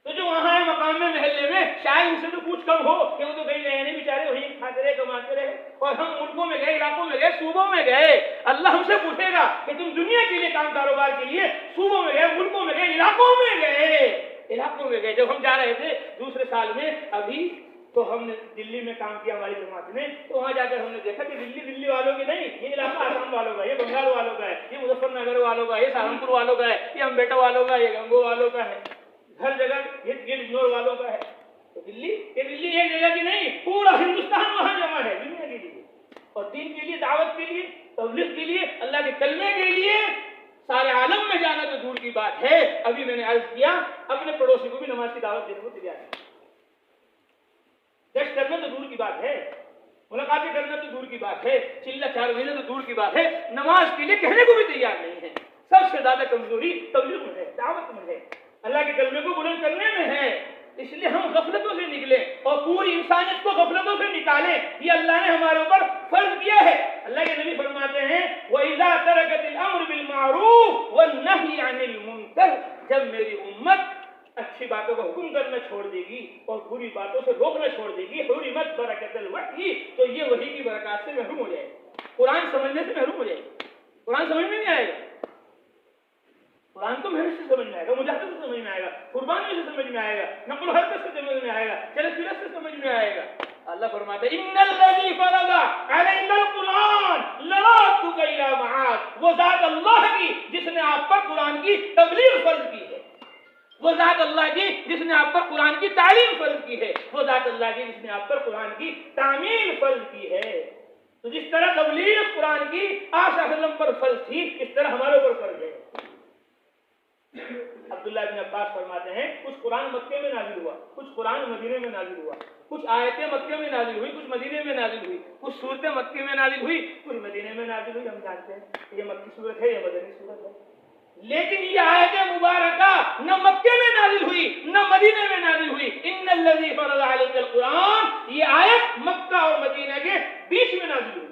तो जो वहां है मकाम में, महल्ले में, शायद उनसे तो कुछ कम हो कि वो तो कहीं गए नहीं बेचारे, वहीं खाते रहे, कमाते रहे। और हम मुल्कों में गए, इलाकों में गए, सूबों में गए। अल्लाह हमसे पूछेगा कि तुम दुनिया के लिए, काम कारोबार के लिए सूबों में गए, मुल्कों में गए, इलाकों में गए, इलाकों में गए। जब हम जा रहे थे दूसरे साल में, अभी तो हमने दिल्ली में काम किया हमारी जमात ने, तो वहां जाकर हमने देखा कि दिल्ली वालों की नहीं, ये इलाका आसाम वालों का, ये बंगाल वालों का है, ये मुजफ्फरनगर वालों का, ये सहारनपुर वालों का है, ये अम्बेटा वालों का, ये गंगो वालों का है, हर जगह ये बिजनौर वालों का है। तो दिल्ली एक जगह की नहीं, पूरा हिंदुस्तान वहां जमा है दुनिया के लिए। और दीन के लिए, दावत के लिए, तबलीग के लिए, अल्लाह के कलमे के लिए सारे आलम में जाना तो दूर की बात है। अभी मैंने अर्ज किया, अपने पड़ोसी को भी नमाज की दावत देने को तैयार है। गश्त करना तो दूर की बात है, मुलाकातें करना तो दूर की बात है, चिल्ला चार महीने तो दूर की बात है, नमाज के लिए कहने को भी तैयार नहीं है। सबसे ज्यादा कमजोरी तबलीग में है, दावत में है, अल्लाह के कलमे को बुलंद करने में है। इसलिए हम गफलतों से निकले और पूरी इंसानियत को गफलतों से निकालें, ये अल्लाह ने हमारे ऊपर फर्ज किया है। अल्लाह के नबी फरमाते हैं, वइज़ा तरकतिल अम्र बिल मारूफ वन नही अनिल मुनकर, जब मेरी उम्मत अच्छी बातों का हुक्म करना छोड़ देगी और बुरी बातों से रोकना छोड़ देगी, हुरिमत बरकतुल वही, तो ये वही की बरकत से महरूम हो जाएगी, कुरान समझने से महरूम हो जाएगी। कुरान समझ में नहीं आएगा, कुरान तो मेहनत से समझ में आएगा, मुजाहिद से समझ में आएगा, कुर्बानी से समझ में आएगा, नक़ल हरकत से समझ में आएगा, चल फिरत से समझ में आएगा। अल्लाह फरमाता है, इन्नल लज़ी फरज़ा अलैकल कुरान लरातुका इला मआद, वो ज़ात अल्लाह की जिसने आप पर कुरान की तबलीग फर्ज की है, वो ज़ात अल्लाह की जिसने आप पर कुरान की तालीम फर्ज की है, वो ज़ात अल्लाह की जिसने आप पर कुरान की तामील फर्ज की है। तो जिस तरह तबलीग कुरान की आशा सल्लम पर फर्ज थी, इस तरह हमारे ऊपर फर्ज है। अब्दुल्लाह इब्न अब्बास फरमाते हैं, कुछ कुरान मक्के में नाजिल हुआ, कुछ कुरान मदीने में नाजिल हुआ, कुछ आयतें मक्के में नाजिल हुई, कुछ मदीने में नाजिल हुई, कुछ सूरतें मक्के में नाजिल हुई, कुछ मदीने में नाजिल हुई। हम जानते हैं ये मक्की सूरत है, ये मदनी सूरत है, लेकिन ये आयतें मुबारका न मक्के में नाजिल हुई न मदीने में नाजिल हुई। इन्नल लज़ी फरज़ा अलैकल कुरान, ये आयत मक्का और मदीना के बीच में नाजिल हुई,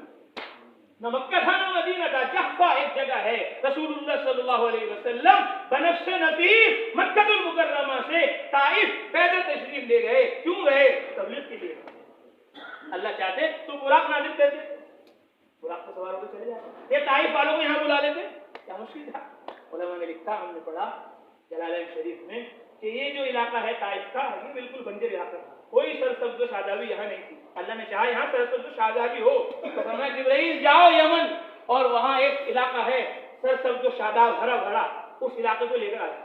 न मक्का था न मदीना था, जहफा एक जगह है। रसूलुल्लाह सल्लल्लाहु अलैहि वसल्लम बनफ्से नफीस मक्कातुल मुकर्रमा से ताइफ पैदल तशरीफ ले गए, क्यों गए? तबलीग के लिए। अल्लाह चाहते तो बुराक नाजिल कर देते, बुराक पर सवार होकर चले जाते। ये ताइफ वालों को यहाँ बुला लेते, क्या मुश्किल था? उलमा ने लिखा, हमने पढ़ा जलालैन शरीफ में कि ये जो इलाका है ताइफ का, ये बिल्कुल बंजर इलाका था, कोई सरसब्ज़ व शादाबी यहाँ नहीं थी। अल्लाह ने चाहा यहाँ सरसब्ज़ व शादाबी हो, तो फरमाया जिब्राइल जाओ यमन, और वहाँ एक इलाका है सरसब्ज़ व शादाब हरा भरा, उस इलाके को लेकर आए।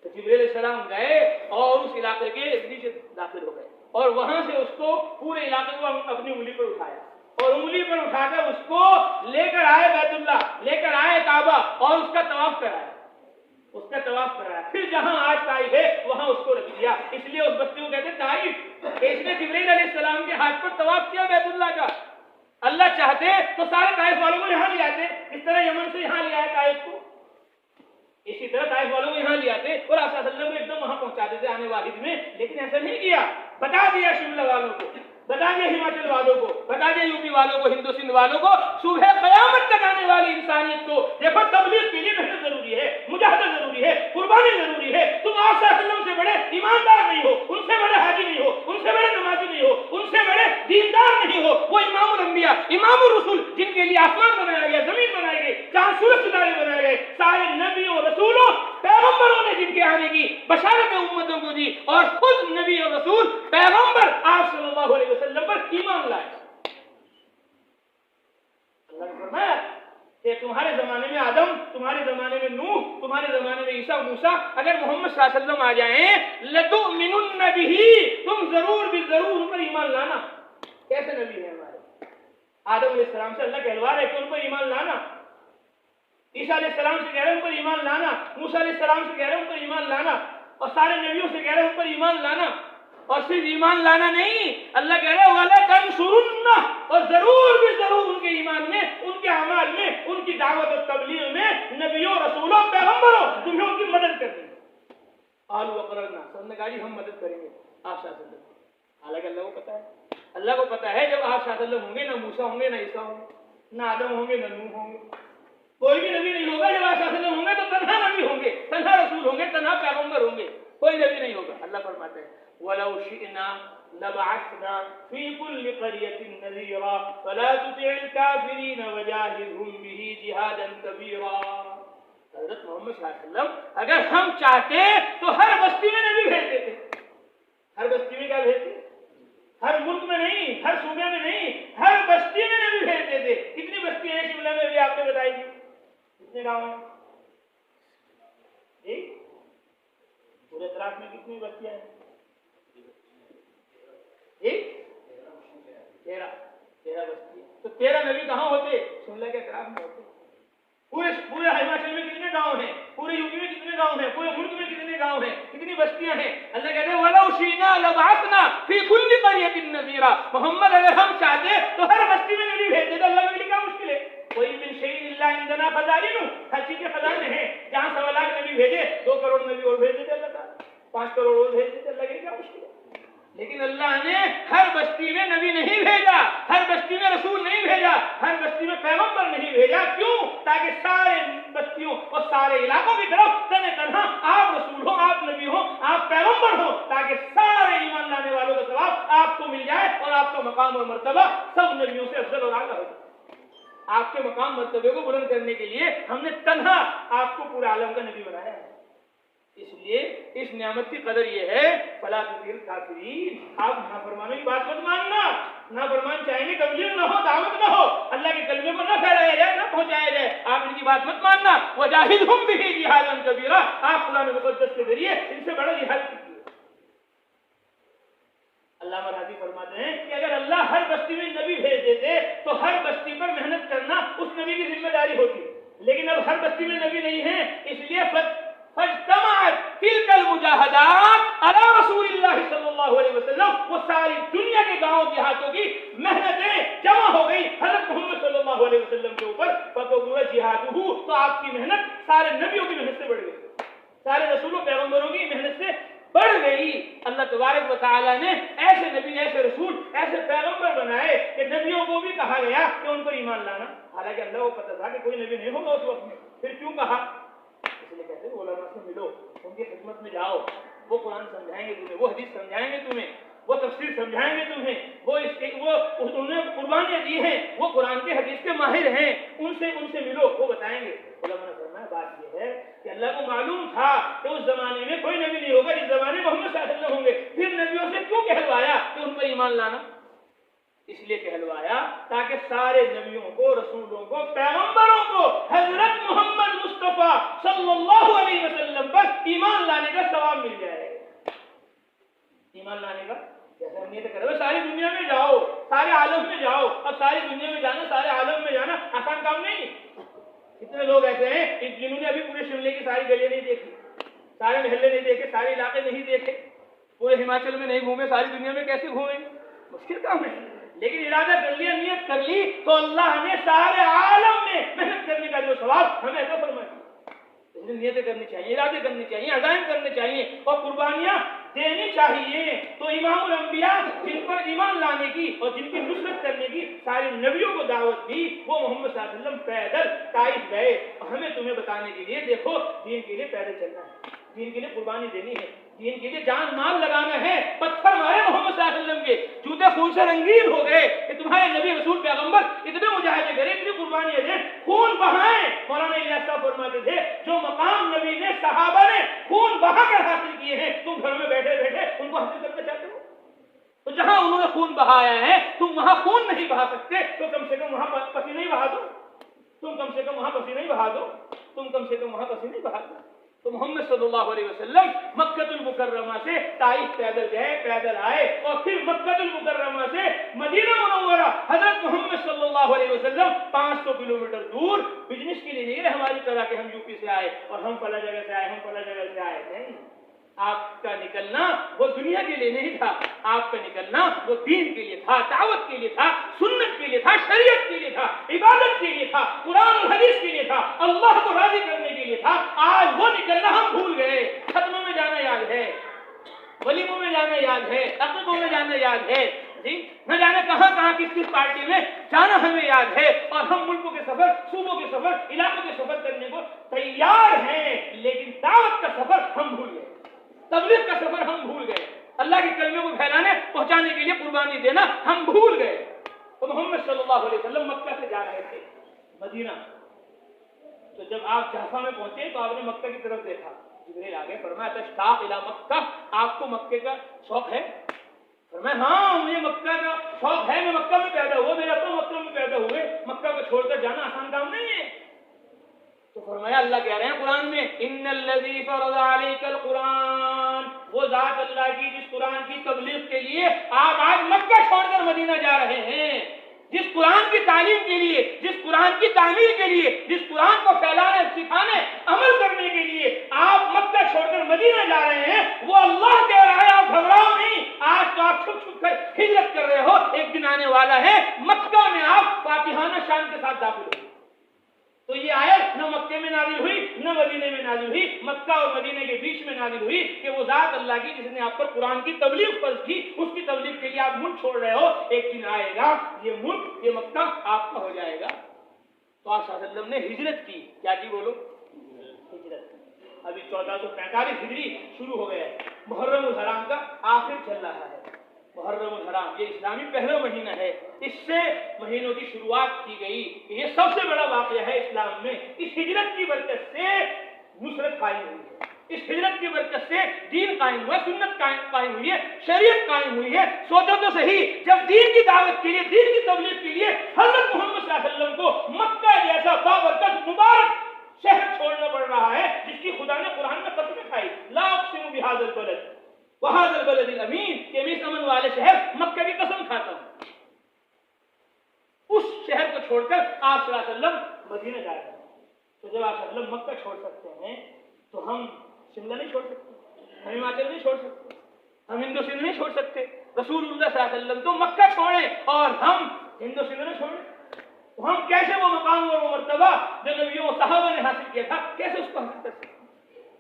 तो जिब्राइल सलाम गए और उस इलाके के नीचे दाखिल हो गए, और वहां से उसको पूरे इलाके को अपनी उंगली पर उठाया, और उंगली पर उठाकर उसको लेकर आए बैतुल्ला, लेकर आए काबा, और उसका तवाफ कराया, उसका तवाफ कराया। फिर जहां आज ताइफ है वहां उसको रख दिया, इसलिए उस बस्ती को कहते हैं ताइफ। इसने जिब्राइल अलैहिस्सलाम के हाथ पर तवाफ किया बैतुल्ला का। अल्लाह चाहते तो सारे ताइफ वालों को यहाँ ले आते, इस तरह यमन से यहाँ ले आए ताइफ को, इसी तरह ताइफ वालों को यहाँ ले आते और आप सल्लल्लाहु अलैहि वसल्लम को एकदम वहां पहुंचा देते आने वाहिद में। लेकिन ऐसा नहीं किया, बता दिया शिमला वालों को, बता दिया हिमाचल वालों को, बता दिया यूपी वालों को, हिंदू सिंध वालों को, सुबह कयामत तक आने वाली इंसानियत को देखो, तबलीग के लिए मेहनत जरूरी है, मुजाहिदा जरूरी है, कुर्बानी जरूरी है। तुम आप सल्लल्लाहु अलैहि वसल्लम से बड़े ईमानदार नहीं हो, उनसे बड़े हाजी नहीं हो, उनसे बड़े नमाजी नहीं हो, उनसे बड़े दीनदार नहीं हो। वो इमामुल अंबिया, इमामुर रसूल, जिनके लिए आसमान बनाया गया, जमीन बनाई गई, चांद सूरज सितारे बनाए गए, सारे नबियों रसूलों पैगंबरों ने जिनके आने की बशारत उम्मतों को दी, और खुद नबी और रसूल पैगंबर आप सल्लल्लाहु अलैहि वसल्लम पर ईमान लाए। अल्लाह ने फरमाया कि तुम्हारे जमाने में आदम, तुम्हारे जमाने में नूह, तुम्हारे जमाने में ईसा मूसा, अगर मोहम्मद सल्लल्लाहु अलैहि वसल्लम आ जाएं, लतुमिनुन्न बिही, तुम जरूर भी जरूर उन पर ईमान लाना। कैसे नबी है हमारे? आदम अलैहिस्सलाम से अल्लाह कहलवा रहे कि उन पर ईमान लाना, ईसा अलैहिस्सलाम से कह रहे हैं उन पर ईमान लाना, मूसा अलैहिस्सलाम से कह रहे हैं उन पर ईमान लाना, और सारे नबियों से कह रहे हैं उन पर ईमान लाना। और सिर्फ ईमान लाना नहीं, अल्लाह कह रहे हैं वाला तंसुरुन्ना, और जरूर भी जरूर उनके ईमान में, उनके अमाल में, उनकी दावत और तबलीग में, नबियों रसूलों पैगंबरों, तुम्हें उनकी मदद करनी है। आलू अकरना, सन्नगाड़ी हम मदद करेंगे आप शासन। हालांकि अल्लाह को पता है, अल्लाह को पता है जब आप शासन होंगे, ना मूसा होंगे, ना ईसा होंगे, ना आदम होंगे, ना नूह होंगे, कोई भी नबी नहीं होगा। जब आप शासन होंगे तो तन्हा नबी होंगे, तन्हा रसूल होंगे, तन्हा पैगंबर होंगे, कोई नबी नहीं होगा। अल्लाह फरमाते हैं वलौ शिअना लबअसना फी कुल्ली क़रियतिन नज़ीरा फला तुतिअल काफ़िरीन वजाहिदहुम बिही जिहादन कबीरा। हज़रत मोहम्मद सल्लल्लाहु अलैहि वसल्लम अगर हम चाहते तो हर बस्ती में नबी भेज देते। हर बस्ती में क्या भेजते? हर मुल्क में नहीं, हर सूबे में नहीं, हर बस्ती में नबी भेज देते। कितनी बस्ती है शिमला में भी आपने बताई थी, कितने गाँव हैं? पूरे इतराक में कितनी बस्तियां हैं? 13 बस्तियां। तो 13 नबी कहाँ होते? शिमला के इतराक में होते। पूरे हिमाचल में कितने गांव हैं? पूरे यूपी में कितने गांव हैं? पूरे मुल्क में कितने गांव हैं? कितनी बस्तियां हैं? अल्लाह कहते हैं वलौ शिअना लबअसना फी कुल्ली क़रियतिन नज़ीरा। मोहम्मद अगर हम चाहते तो हर बस्ती में नबी भेज देते। अल्लाह के लिए क्या मुश्किल है? कोई मिन शैइन इल्ला इंदना खज़ाइनु, हर चीज के खजाने हैं। जहां 1.25 लाख नबी भेजे, 2 करोड़ नबी और भेज देते अल्लाह ताला, 5 करोड़ और भेज देते। अल्लाह के लिए क्या मुश्किल है? लेकिन अल्लाह ने हर बस्ती में नबी नहीं भेजा, हर बस्ती में रसूल नहीं भेजा, हर बस्ती में पैगंबर नहीं भेजा। क्यों? ताकि सारे बस्तियों और सारे इलाकों की तरफ तने तनहा आप रसूल हो, आप नबी हो, आप पैगंबर हो, ताकि सारे ईमान लाने वालों का सवाब आपको मिल जाए और आपका मकाम और मर्तबा सब नबियों से अफजल और आला हो जाए। आपके मकाम मर्तबे को बुलंद करने के लिए हमने तन्हा आपको पूरे आलम का नबी बनाया है। इसलिए इस नियामत की कदर ये है फला तुतिअल काफिरीन, आप नाफरमानों की बात मत मानना। नाफरमान चाहेंगे तबलीग ना हो, दावत ना हो, अल्लाह के कलमे को ना फैलाया जाए, ना पहुंचाया जाए, आप इनकी बात मत मानना। वजाहिदहुम बिही जिहादन कबीरा, आप कुरान मुक़द्दस के जरिए इनसे बड़ा जिहाद कीजिए। अल्लामा राज़ी फरमाते हैं कि अगर अल्लाह हर बस्ती में नबी भेज देते तो हर बस्ती पर मेहनत करना उस नबी की जिम्मेदारी होती। लेकिन अब हर बस्ती में नबी नहीं है, इसलिए फज्तमअत तिलकल मुजाहदात अला रसूलिल्लाह सल्लल्लाहु अलैहि वसल्लम, वो सारी दुनिया के गांवों देहातों की मेहनतें जमा हो गई हजरत मोहम्मद सल्लल्लाहु अलैहि वसल्लम के ऊपर। फतबुरा जिहादुहु, तो आपकी मेहनत सारे नबियों की मेहनत से बढ़ गई, सारे रसूलों पैगंबरों की मेहनत से बढ़ गई। अल्लाह तबारक व तआला ने ऐसे नबी, ऐसे रसूल, ऐसे पैगंबर बनाए कि नबियों को भी कहा गया कि उन पर ईमान लाना। हालांकि अल्लाह को पता था कि कोई नबी नहीं होगा उस वक्त में, फिर क्यों कहा? इसलिए कहते हैं उलमा से मिलो, उनकी खिदमत में जाओ, वो कुरान समझाएंगे तुम्हें, वो हदीस समझाएंगे तुम्हें, वो तफसीर समझाएंगे तुम्हें, उन्हें कुर्बानियां दी हैं, वो कुरान के हदीस के माहिर हैं, उनसे मिलो, वो बताएंगे। उलमा ने फरमाया बात ये है कि अल्लाह को मालूम था कि उस जमाने में कोई नबी नहीं होगा, इस जमाने में मोहम्मद सल्लल्लाहु अलैहि वसल्लम होंगे, फिर नबियों से क्यों कहलवाया कि उन पर ईमान लाना? इसलिए कहलवाया ताकि सारे नबियों को, रसूलों को, पैगंबरों को हजरत मोहम्मद मुस्तफा सल्लल्लाहु अलैहि वसल्लम पर ईमान लाने का सवाब मिल जाए। ईमान लाने का जैसे हम नियत करें, सारी दुनिया में जाओ, सारे आलम में जाओ। अब सारी दुनिया में जाना, सारे आलम में जाना आसान काम नहीं। कितने लोग ऐसे हैं जिन्होंने अभी पूरे शिमले की सारी गलियां नहीं देखी, सारे मोहल्ले नहीं देखे, सारे इलाके नहीं देखे, पूरे हिमाचल में नहीं घूमे, सारी दुनिया में कैसे घूमे? मुश्किल काम है। लेकिन इरादा कर लिया, नियत कर ली, तो अल्लाह ने सारे आलम में मेहनत करने का जो सवाब हमें ऐसा फरमाया। इसलिए नियतें करनी चाहिए, इरादे करने चाहिए, अज़ाइम करने चाहिए और कुर्बानियां देनी चाहिए। तो इमामुल अंबिया, जिन पर ईमान लाने की और जिनकी नुसरत करने की सारे नबियों को दावत दी, वो मोहम्मद सल्लल्लाहु अलैहि वसल्लम पैदल ताइफ गए। और हमें तुम्हें बताने के लिए, देखो दीन के लिए पैदल चलना है, दीन के लिए कुर्बानी देनी है, दीन के लिए जान माल लगाना है। पत्थर मारे मोहम्मद सल्लल्लाहु अलैहि वसल्लम के, जूते खून से रंगीन हो गए कि तुम्हारे नबी रसूल पैगंबर इतने मुजाहिदे करे, इतनी कुर्बानियां दे, खून बहाए। मौलाना इलियास साहब फरमाते थे, जो मकाम नबी ने, सहाबा ने खून बहाकर हासिल किए हैं, तुम घर में बैठे बैठे उनको हासिल करना चाहते हो? तो जहां उन्होंने खून बहाया है, तुम वहां खून नहीं बहा सकते, तो कम से कम वहां पसीना ही बहा दो। तुम कम से कम वहां पसीना ही बहा दो, तुम कम से कम वहां पसीना ही बहा दो। तो मोहम्मद सल्लल्लाहु अलैहि वसल्लम मक्कतुल मुकर्रमा से ताइफ पैदल गए, पैदल आए, और फिर मक्कतुल मुकर्रमा से मदीना मुनव्वरा हजरत मोहम्मद सल्लल्लाहु अलैहि वसल्लम 500 किलोमीटर दूर बिजनेस के लिए नहीं गए हमारी तरह के, हम यूपी से आए और हम फला जगह से आए, हम फला जगह से आए। नहीं, आपका निकलना वो दुनिया के लिए नहीं था, आपका निकलना वो दीन के लिए था, दावत के लिए था, सुन्नत के लिए था, शरीयत के लिए था, इबादत के लिए था, कुरान और हदीस के लिए था, अल्लाह को राजी करने के लिए था। आज वो निकलना हम भूल गए। खत्मों में जाना याद है, वलीमों में जाना याद है, अक़ीक़ों में जाना याद है, जी न जाने कहां कहां किस किस पार्टी में जाना हमें याद है, और हम मुल्कों के सफर, सूबों के सफर, इलाकों के सफर करने को तैयार हैं, लेकिन दावत का सफर हम भूल गए, तबलीग का सफर हम भूल गए, अल्लाह के कलमे को फैलाने पहुंचाने के लिए कुर्बानी देना हम भूल गए। तो मोहम्मद सल्लल्लाहु अलैहि वसल्लम मक्का से जा रहे थे मदीना। तो जब आप जाफा में पहुंचे तो आपने मक्का की तरफ देखा, जिब्रील आ गए, फरमाया तशताक़ इला मक्का, आपको मक्के का शौक है? फरमाया हाँ, मुझे मक्का का शौक है, मैं मक्का में पैदा हुआ, मेरे अपना मक्का में पैदा हुए, मक्का को छोड़कर जाना आसान काम नहीं है। तो फरमाया, अल्लाह कह रहे हैं कुरान में, इन्नल्लज़ी फ़रज़ अलैकल कुरान, वो जात अल्लाह की जिस कुरान की तबलीग के लिए आप आज मक्का छोड़कर मदीना जा रहे हैं, जिस कुरान की तालीम के लिए, जिस कुरान की तामीर के लिए, जिस कुरान को फैलाने, सिखाने, अमल करने के लिए आप मक्का छोड़कर मदीना जा रहे हैं, वो अल्लाह कह रहा है आप घबराओ नहीं। आज तो आप छुप छुप कर हिजरत कर रहे हो, एक दिन आने वाला है मक्का में आप फातिहाना शान के साथ दाखिल होंगे। तो ये आयत न मक्के में नाजिल हुई, न मदीने में नाजिल हुई, मक्का और मदीने के बीच में नाजिल हुई कि वो जात अल्लाह की जिसने आप पर कुरान की तबलीग फर्ज की, उसकी तबलीग के लिए आप मुल्क छोड़ रहे हो, एक दिन आएगा ये मुल्क, ये मक्का आपका हो जाएगा। तो आप सल्लल्लाहु अलैहि वसल्लम ने हिजरत की, क्या की बोलो? हिजरत की। अभी 1445 हिजरी शुरू हो गया है, मुहर्रम उल हराम का आखिर चल रहा है। मुहर्रम उल हराम ये इस्लामी पहला महीना है, इससे महीनों की शुरुआत की गई। ये सबसे बड़ा वाक़या है इस्लाम में। इस हिजरत की बरकत से नुसरत कायम हुई है, इस हिजरत की बरकत से दीन कायम हुआ, सुन्नत कायम हुई है, शरीयत कायम हुई है। सोचो तो सही, जब दीन की दावत के लिए, दीन की तबलीग के लिए हज़रत मोहम्मद सल्लल्लाहु अलैहि वसल्लम को मक्का जैसा बाबरकत मुबारक शहर छोड़ना पड़ रहा है, जिसकी खुदा ने कुरान में कसम खाई, ला उक़सिमु बिहाज़िल बलद वहाज़िल बलदिल अमीन, के मैं इस अमन वाले शहर मक्का की कसम खाता हूं। उस शहर को छोड़कर आप सल्लल्लाहु अलैहि वसल्लम मदीना जा रहे हैं। तो जब आप सल्लल्लाहु अलैहि वसल्लम मक्का छोड़ सकते हैं, तो हम शिमला नहीं छोड़ सकते, हम हिमाचल नहीं छोड़ सकते, हम हिंदू सिंध नहीं छोड़ सकते। रसूलुल्लाह सल्लल्लाहु अलैहि वसल्लम तो मक्का छोड़े और हम हिंदू सिंध नहीं छोड़े। तो हम कैसे वो मकाम और वो मर्तबा जो नबियों सहाबा ने हासिल किया था, कैसे उसको हासिल कर सकते?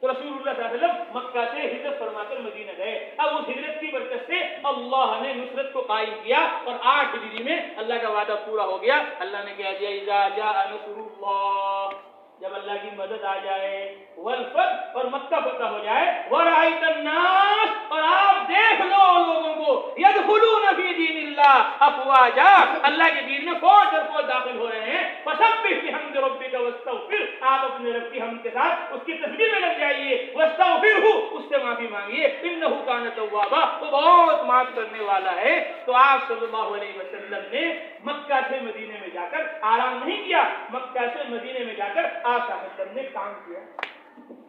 तो रसूलुल्लाह सल्लल्लाहु अलैहि वसल्लम मक्का से हिजरत फरमाकर मदीना गए। अब उस हिजरत की बरकत से अल्लाह ने नुसरत को कायम किया और 8 हिजरी में अल्लाह का वादा पूरा हो गया। अल्लाह ने कह दिया, इज़ा जाअ नसरुल्लाह, जब अल्लाह की मदद आ जाए, वल फतह, और मक्का फतह हो जाए, वराइतन नास, और आप देख लो लोगों को, यदखुलून फी दीनिल्लाह अफवाजा, अल्लाह के दीन में फौज दर फौज दाखिल हो रहे हैं। फसब्बिह बिहम्दि रब्बिका वस्तगफिर, आप अपने रब की हमद के साथ उसकी तस्बीह में लग जाइए, वस्तगफिरहु, उससे माफी मांगिए, इन्नहु कान तव्वाबा, वो बहुत माफ करने वाला है। तो आप सल्लल्लाहु अलैहि वसल्लम ने मक्का से मदीने में जाकर आराम नहीं किया, मक्का से मदीने में जाकर आप सल्लल्लाहु ने काम किया।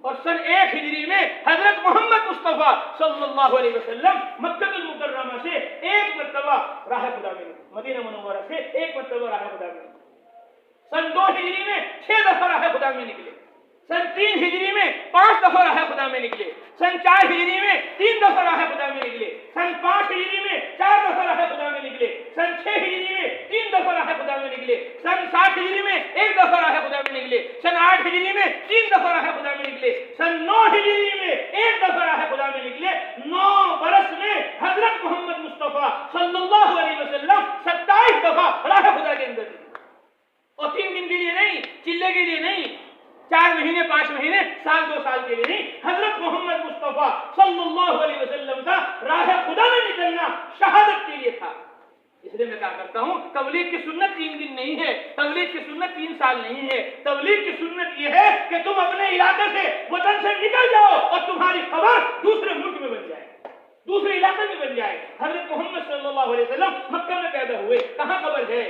और सन 1 हिजरी में हजरत मोहम्मद मुस्तफा सल्लल्लाहु अलैहि वसल्लम मक्का मुकर्रमा से एक मर्तबा राह खुदा में, मदीना मुनव्वरा से एक मर्तबा राह खुदा में, सन 2 हिजरी में 6 दफा राह खुदा में निकले, सन 3 हिजरी में 5 दफा राह खुदा में निकले, सन 4 हिजरी में 3 दफा राह खुदा में निकले, सन 5 हिजरी में 4 दफा राह खुदा में निकले, सन 6 हिजरी में 3 दफा राह खुदा में निकले, सन 7 हिजरी में 1 दफा राह खुदा में निकले, सन 8 हिजरी में 3 दफा राह खुदा में निकले, सन 9 हिजरी में 1 दफा राह खुदा में निकले। 9 बरस में हजरत मोहम्मद मुस्तफा सल्लल्लाहु अलैहि वसल्लम 27 दफा राह खुदा के अंदर निकले, और 3 दिन के लिए नहीं, चिल्ले के लिए नहीं, 4 महीने 5 महीने, साल 2 साल के लिए नहीं, हजरत मोहम्मद मुस्तफा सल्लल्लाहु अलैहि वसल्लम का राह खुदा में निकलना शहादत के लिए था। इसलिए मैं क्या करता हूं, तबलीग की सुन्नत 3 दिन नहीं है, तबलीग की सुन्नत 3 साल नहीं है, तबलीग की सुन्नत यह है कि तुम अपने इलाके से, वतन से निकल जाओ और तुम्हारी खबर दूसरे मुल्क में बन जाए, दूसरे इलाके में बन जाए। हजरत मोहम्मद सल्लल्लाहु अलैहि वसल्लम मक्का में पैदा हुए, कहां खबर है?